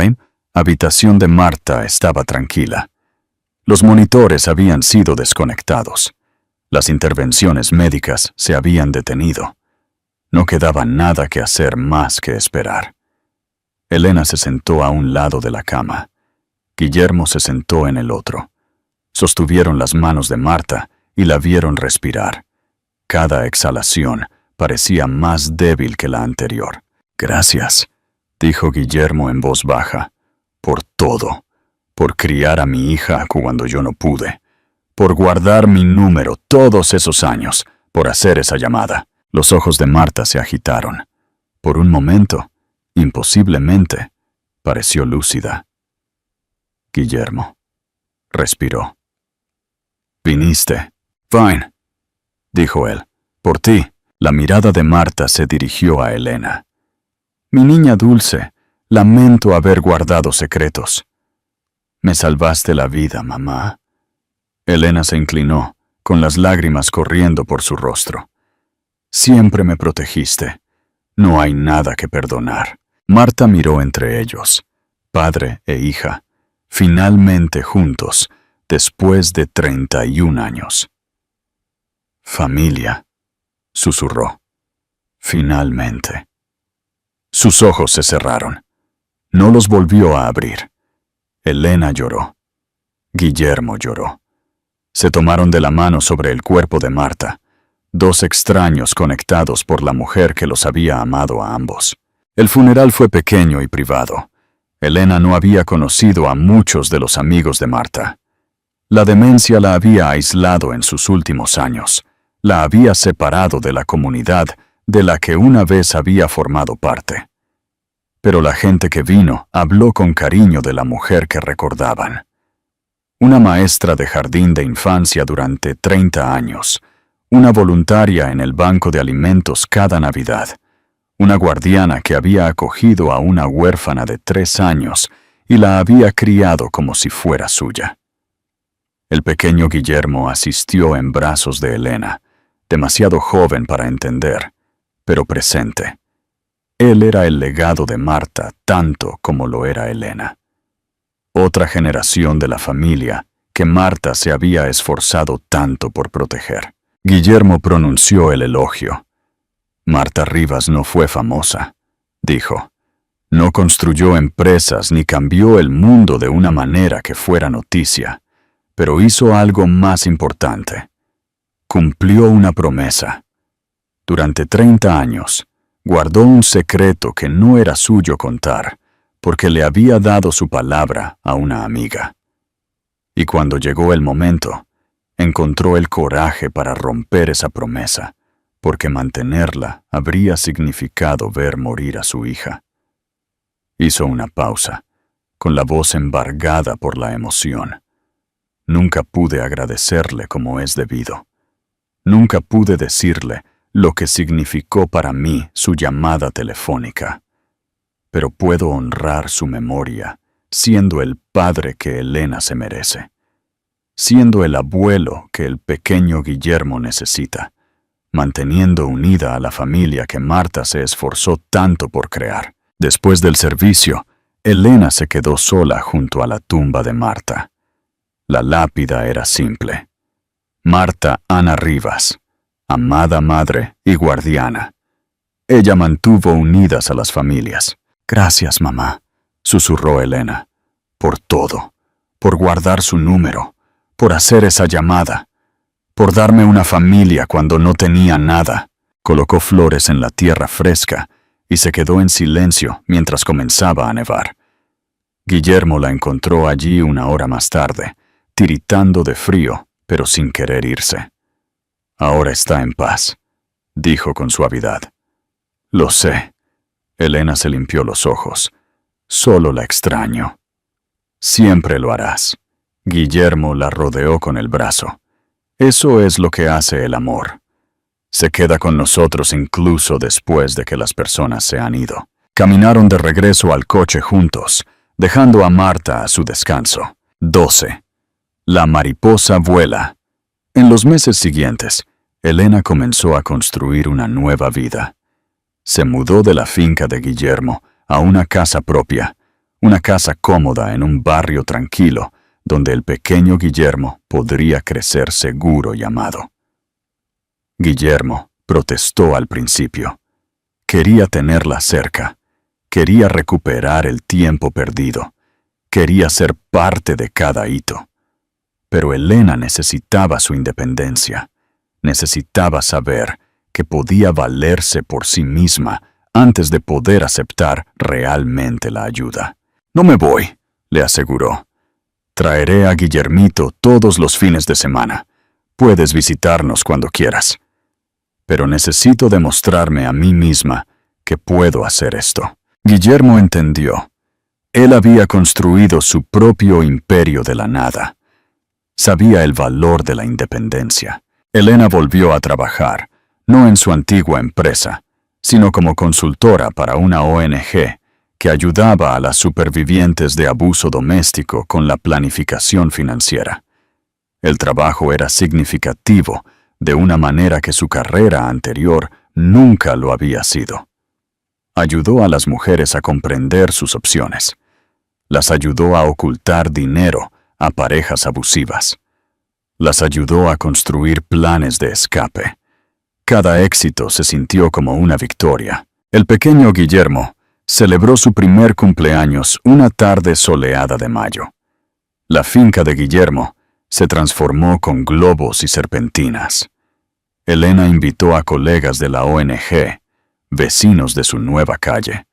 habitación de Marta estaba tranquila. Los monitores habían sido desconectados. Las intervenciones médicas se habían detenido. No quedaba nada que hacer más que esperar. Elena se sentó a un lado de la cama. Guillermo se sentó en el otro. Sostuvieron las manos de Marta y la vieron respirar. Cada exhalación parecía más débil que la anterior. «Gracias», dijo Guillermo en voz baja, «por todo, por criar a mi hija cuando yo no pude, por guardar mi número todos esos años, por hacer esa llamada». Los ojos de Marta se agitaron. Por un momento, imposiblemente, pareció lúcida. «Guillermo», respiró. «Viniste». «Fine», dijo él, «por ti». La mirada de Marta se dirigió a Elena. «Mi niña dulce, lamento haber guardado secretos». «Me salvaste la vida, mamá». Elena se inclinó, con las lágrimas corriendo por su rostro. «Siempre me protegiste. No hay nada que perdonar». Marta miró entre ellos, padre e hija, finalmente juntos, después de 31 años. «Familia», susurró. «Finalmente». Sus ojos se cerraron. No los volvió a abrir. Elena lloró. Guillermo lloró. Se tomaron de la mano sobre el cuerpo de Marta, dos extraños conectados por la mujer que los había amado a ambos. El funeral fue pequeño y privado. Elena no había conocido a muchos de los amigos de Marta. La demencia la había aislado en sus últimos años. La había separado de la comunidad de la que una vez había formado parte. Pero la gente que vino habló con cariño de la mujer que recordaban. Una maestra de jardín de infancia durante 30 años, una voluntaria en el banco de alimentos cada Navidad, una guardiana que había acogido a una huérfana de 3 años y la había criado como si fuera suya. El pequeño Guillermo asistió en brazos de Elena, demasiado joven para entender, pero presente. Él era el legado de Marta tanto como lo era Elena. Otra generación de la familia que Marta se había esforzado tanto por proteger. Guillermo pronunció el elogio. «Marta Rivas no fue famosa», dijo. «No construyó empresas ni cambió el mundo de una manera que fuera noticia, pero hizo algo más importante. Cumplió una promesa. Durante 30 años, guardó un secreto que no era suyo contar, porque le había dado su palabra a una amiga. Y cuando llegó el momento, encontró el coraje para romper esa promesa, porque mantenerla habría significado ver morir a su hija». Hizo una pausa, con la voz embargada por la emoción. «Nunca pude agradecerle como es debido. Nunca pude decirle lo que significó para mí su llamada telefónica. Pero puedo honrar su memoria, siendo el padre que Elena se merece, siendo el abuelo que el pequeño Guillermo necesita, manteniendo unida a la familia que Marta se esforzó tanto por crear». Después del servicio, Elena se quedó sola junto a la tumba de Marta. La lápida era simple. Marta Ana Rivas, amada madre y guardiana. Ella mantuvo unidas a las familias. Gracias, mamá, susurró Elena, por todo, por guardar su número, por hacer esa llamada, por darme una familia cuando no tenía nada. Colocó flores en la tierra fresca y se quedó en silencio mientras comenzaba a nevar. Guillermo la encontró allí una hora más tarde, tiritando de frío, pero sin querer irse. Ahora está en paz, dijo con suavidad. Lo sé. Elena se limpió los ojos. Solo la extraño. Siempre lo harás. Guillermo la rodeó con el brazo. Eso es lo que hace el amor. Se queda con nosotros incluso después de que las personas se han ido. Caminaron de regreso al coche juntos, dejando a Marta a su descanso. 12. La mariposa vuela. En los meses siguientes, Elena comenzó a construir una nueva vida. Se mudó de la finca de Guillermo a una casa propia, una casa cómoda en un barrio tranquilo, donde el pequeño Guillermo podría crecer seguro y amado. Guillermo protestó al principio. Quería tenerla cerca, quería recuperar el tiempo perdido, quería ser parte de cada hito. Pero Elena necesitaba su independencia, necesitaba saber que podía valerse por sí misma antes de poder aceptar realmente la ayuda. No me voy, le aseguró. Traeré a Guillermito todos los fines de semana. Puedes visitarnos cuando quieras. Pero necesito demostrarme a mí misma que puedo hacer esto. Guillermo entendió. Él había construido su propio imperio de la nada. Sabía el valor de la independencia. Elena volvió a trabajar, no en su antigua empresa, sino como consultora para una ONG que ayudaba a las supervivientes de abuso doméstico con la planificación financiera. El trabajo era significativo, de una manera que su carrera anterior nunca lo había sido. Ayudó a las mujeres a comprender sus opciones. Las ayudó a ocultar dinero a parejas abusivas. Las ayudó a construir planes de escape. Cada éxito se sintió como una victoria. El pequeño Guillermo celebró su primer cumpleaños una tarde soleada de mayo. La finca de Guillermo se transformó con globos y serpentinas. Elena invitó a colegas de la ONG, vecinos de su nueva calle,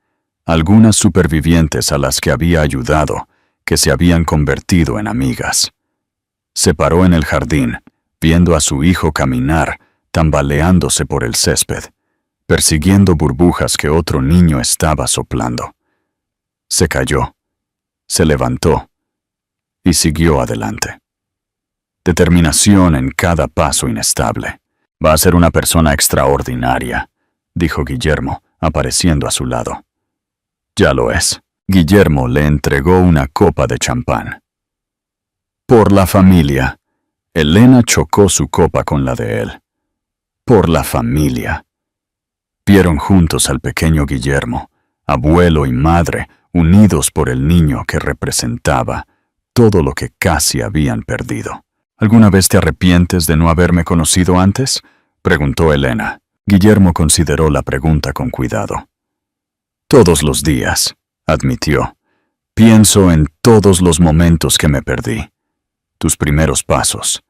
algunas supervivientes a las que había ayudado, que se habían convertido en amigas. Se paró en el jardín, viendo a su hijo caminar, tambaleándose por el césped, persiguiendo burbujas que otro niño estaba soplando. Se cayó, se levantó y siguió adelante. Determinación en cada paso inestable. Va a ser una persona extraordinaria, dijo Guillermo, apareciendo a su lado. Ya lo es. Guillermo le entregó una copa de champán. Por la familia. Elena chocó su copa con la de él. Por la familia. Vieron juntos al pequeño Guillermo, abuelo y madre, unidos por el niño que representaba todo lo que casi habían perdido. ¿Alguna vez te arrepientes de no haberme conocido antes?, preguntó Elena. Guillermo consideró la pregunta con cuidado. Todos los días, admitió. Pienso en todos los momentos que me perdí. Tus primeros pasos,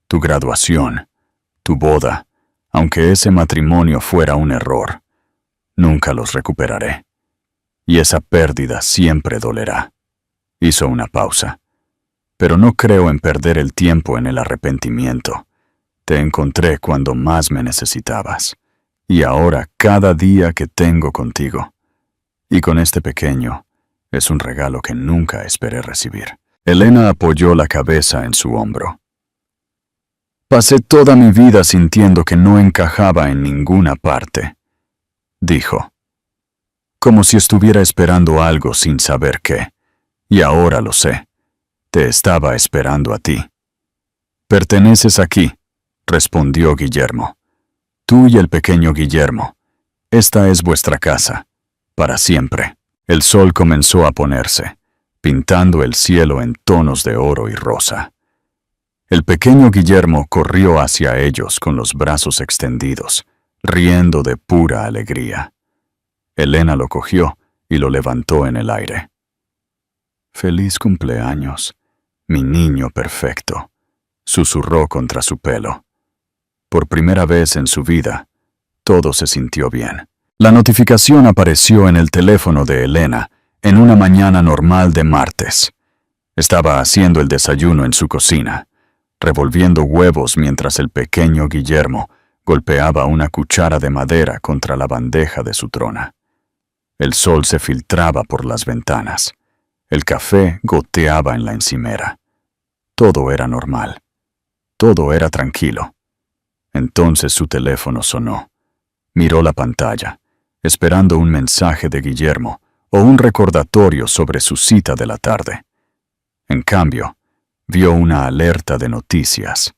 tu graduación, tu boda, aunque ese matrimonio fuera un error. Nunca los recuperaré. Y esa pérdida siempre dolerá. Hizo una pausa. Pero no creo en perder el tiempo en el arrepentimiento. Te encontré cuando más me necesitabas. Y ahora cada día que tengo contigo. Y con este pequeño, es un regalo que nunca esperé recibir. Elena apoyó la cabeza en su hombro. Pasé toda mi vida sintiendo que no encajaba en ninguna parte, dijo. Como si estuviera esperando algo sin saber qué. Y ahora lo sé. Te estaba esperando a ti. Perteneces aquí, respondió Guillermo. Tú y el pequeño Guillermo. Esta es vuestra casa, para siempre. El sol comenzó a ponerse, pintando el cielo en tonos de oro y rosa. El pequeño Guillermo corrió hacia ellos con los brazos extendidos, riendo de pura alegría. Elena lo cogió y lo levantó en el aire. «Feliz cumpleaños, mi niño perfecto», susurró contra su pelo. Por primera vez en su vida, todo se sintió bien. La notificación apareció en el teléfono de Elena en una mañana normal de martes. Estaba haciendo el desayuno en su cocina, revolviendo huevos mientras el pequeño Guillermo golpeaba una cuchara de madera contra la bandeja de su trona. El sol se filtraba por las ventanas. El café goteaba en la encimera. Todo era normal. Todo era tranquilo. Entonces su teléfono sonó. Miró la pantalla, esperando un mensaje de Guillermo o un recordatorio sobre su cita de la tarde. En cambio, vio una alerta de noticias.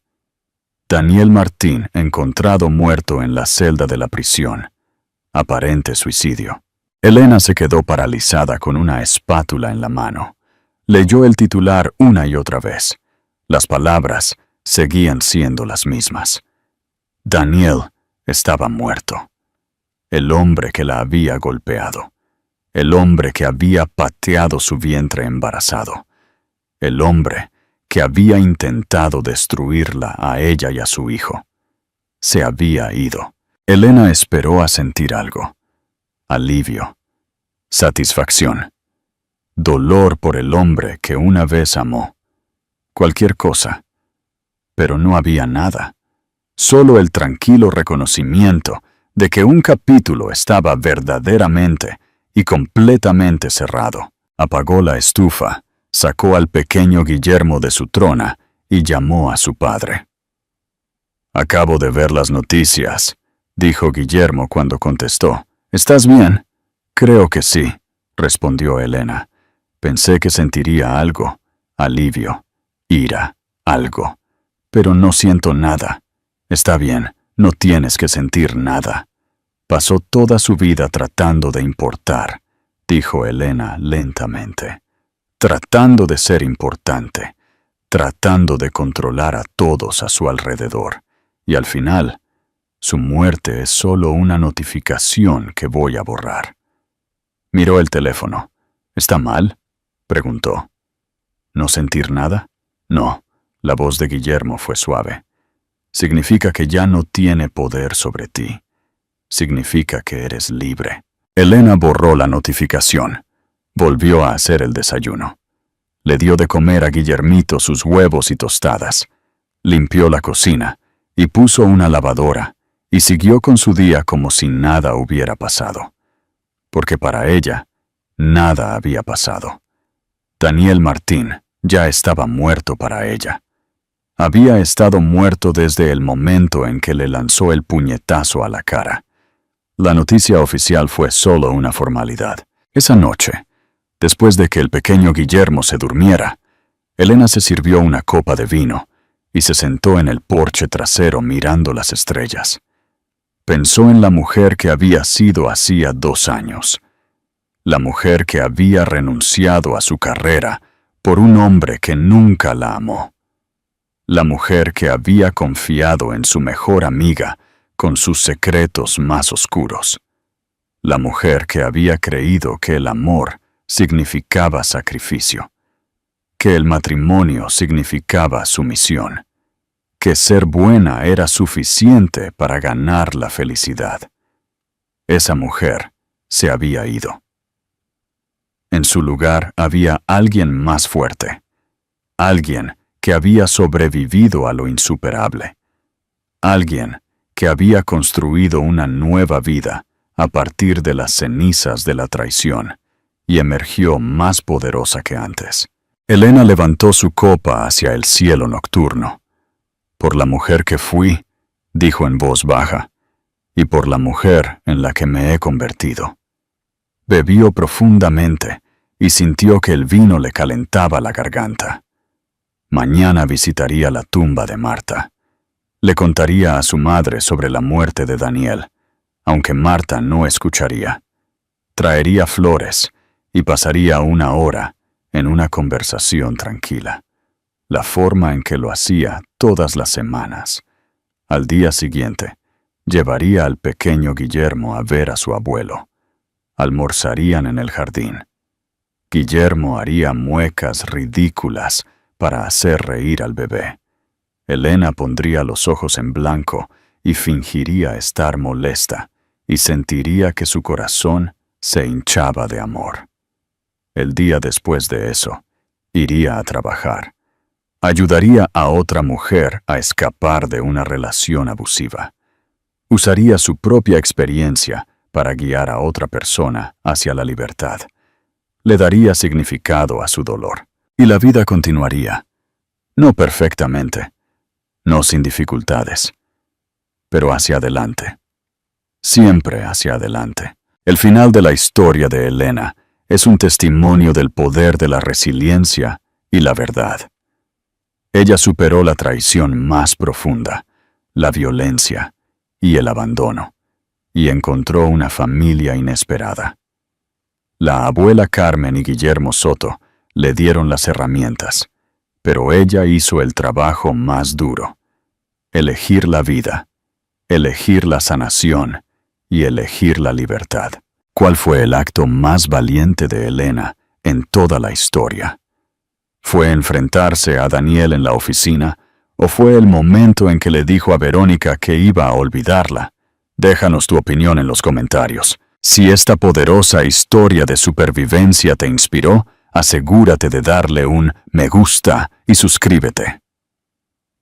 Daniel Martín encontrado muerto en la celda de la prisión. Aparente suicidio. Elena se quedó paralizada con una espátula en la mano. Leyó el titular una y otra vez. Las palabras seguían siendo las mismas. Daniel estaba muerto. El hombre que la había golpeado. El hombre que había pateado su vientre embarazado. El hombre que había intentado destruirla a ella y a su hijo. Se había ido. Elena esperó a sentir algo. Alivio. Satisfacción. Dolor por el hombre que una vez amó. Cualquier cosa. Pero no había nada. Solo el tranquilo reconocimiento de que un capítulo estaba verdaderamente y completamente cerrado. Apagó la estufa, sacó al pequeño Guillermo de su trona y llamó a su padre. «Acabo de ver las noticias», dijo Guillermo cuando contestó. «¿Estás bien?» «Creo que sí», respondió Elena. «Pensé que sentiría algo, alivio, ira, algo. Pero no siento nada. Está bien, no tienes que sentir nada». Pasó toda su vida tratando de importar, dijo Elena lentamente. Tratando de ser importante, tratando de controlar a todos a su alrededor. Y al final, su muerte es solo una notificación que voy a borrar. Miró el teléfono. «¿Está mal?», preguntó. «¿No sentir nada?» «No», la voz de Guillermo fue suave. «Significa que ya no tiene poder sobre ti. Significa que eres libre». Elena borró la notificación. Volvió a hacer el desayuno. Le dio de comer a Guillermito sus huevos y tostadas. Limpió la cocina y puso una lavadora y siguió con su día como si nada hubiera pasado. Porque para ella, nada había pasado. Daniel Martín ya estaba muerto para ella. Había estado muerto desde el momento en que le lanzó el puñetazo a la cara. La noticia oficial fue solo una formalidad. Esa noche, después de que el pequeño Guillermo se durmiera, Elena se sirvió una copa de vino y se sentó en el porche trasero mirando las estrellas. Pensó en la mujer que había sido hacía 2 años. La mujer que había renunciado a su carrera por un hombre que nunca la amó. La mujer que había confiado en su mejor amiga con sus secretos más oscuros. La mujer que había creído que el amor significaba sacrificio, que el matrimonio significaba sumisión, que ser buena era suficiente para ganar la felicidad. Esa mujer se había ido. En su lugar había alguien más fuerte, alguien que había sobrevivido a lo insuperable, alguien que había construido una nueva vida a partir de las cenizas de la traición y emergió más poderosa que antes. Elena levantó su copa hacia el cielo nocturno. «Por la mujer que fui», dijo en voz baja, «y por la mujer en la que me he convertido». Bebió profundamente y sintió que el vino le calentaba la garganta. Mañana visitaría la tumba de Marta. Le contaría a su madre sobre la muerte de Daniel, aunque Marta no escucharía. Traería flores y pasaría 1 hora en una conversación tranquila, la forma en que lo hacía todas las semanas. Al día siguiente, llevaría al pequeño Guillermo a ver a su abuelo. Almorzarían en el jardín. Guillermo haría muecas ridículas para hacer reír al bebé. Elena pondría los ojos en blanco y fingiría estar molesta, y sentiría que su corazón se hinchaba de amor. El día después de eso, iría a trabajar. Ayudaría a otra mujer a escapar de una relación abusiva. Usaría su propia experiencia para guiar a otra persona hacia la libertad. Le daría significado a su dolor, y la vida continuaría. No perfectamente, no sin dificultades, pero hacia adelante. Siempre hacia adelante. El final de la historia de Elena es un testimonio del poder de la resiliencia y la verdad. Ella superó la traición más profunda, la violencia y el abandono, y encontró una familia inesperada. La abuela Carmen y Guillermo Soto le dieron las herramientas, pero ella hizo el trabajo más duro: elegir la vida, elegir la sanación y elegir la libertad. ¿Cuál fue el acto más valiente de Elena en toda la historia? ¿Fue enfrentarse a Daniel en la oficina o fue el momento en que le dijo a Verónica que iba a olvidarla? Déjanos tu opinión en los comentarios. Si esta poderosa historia de supervivencia te inspiró, asegúrate de darle un me gusta y suscríbete.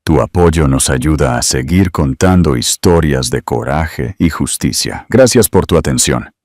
Tu apoyo nos ayuda a seguir contando historias de coraje y justicia. Gracias por tu atención.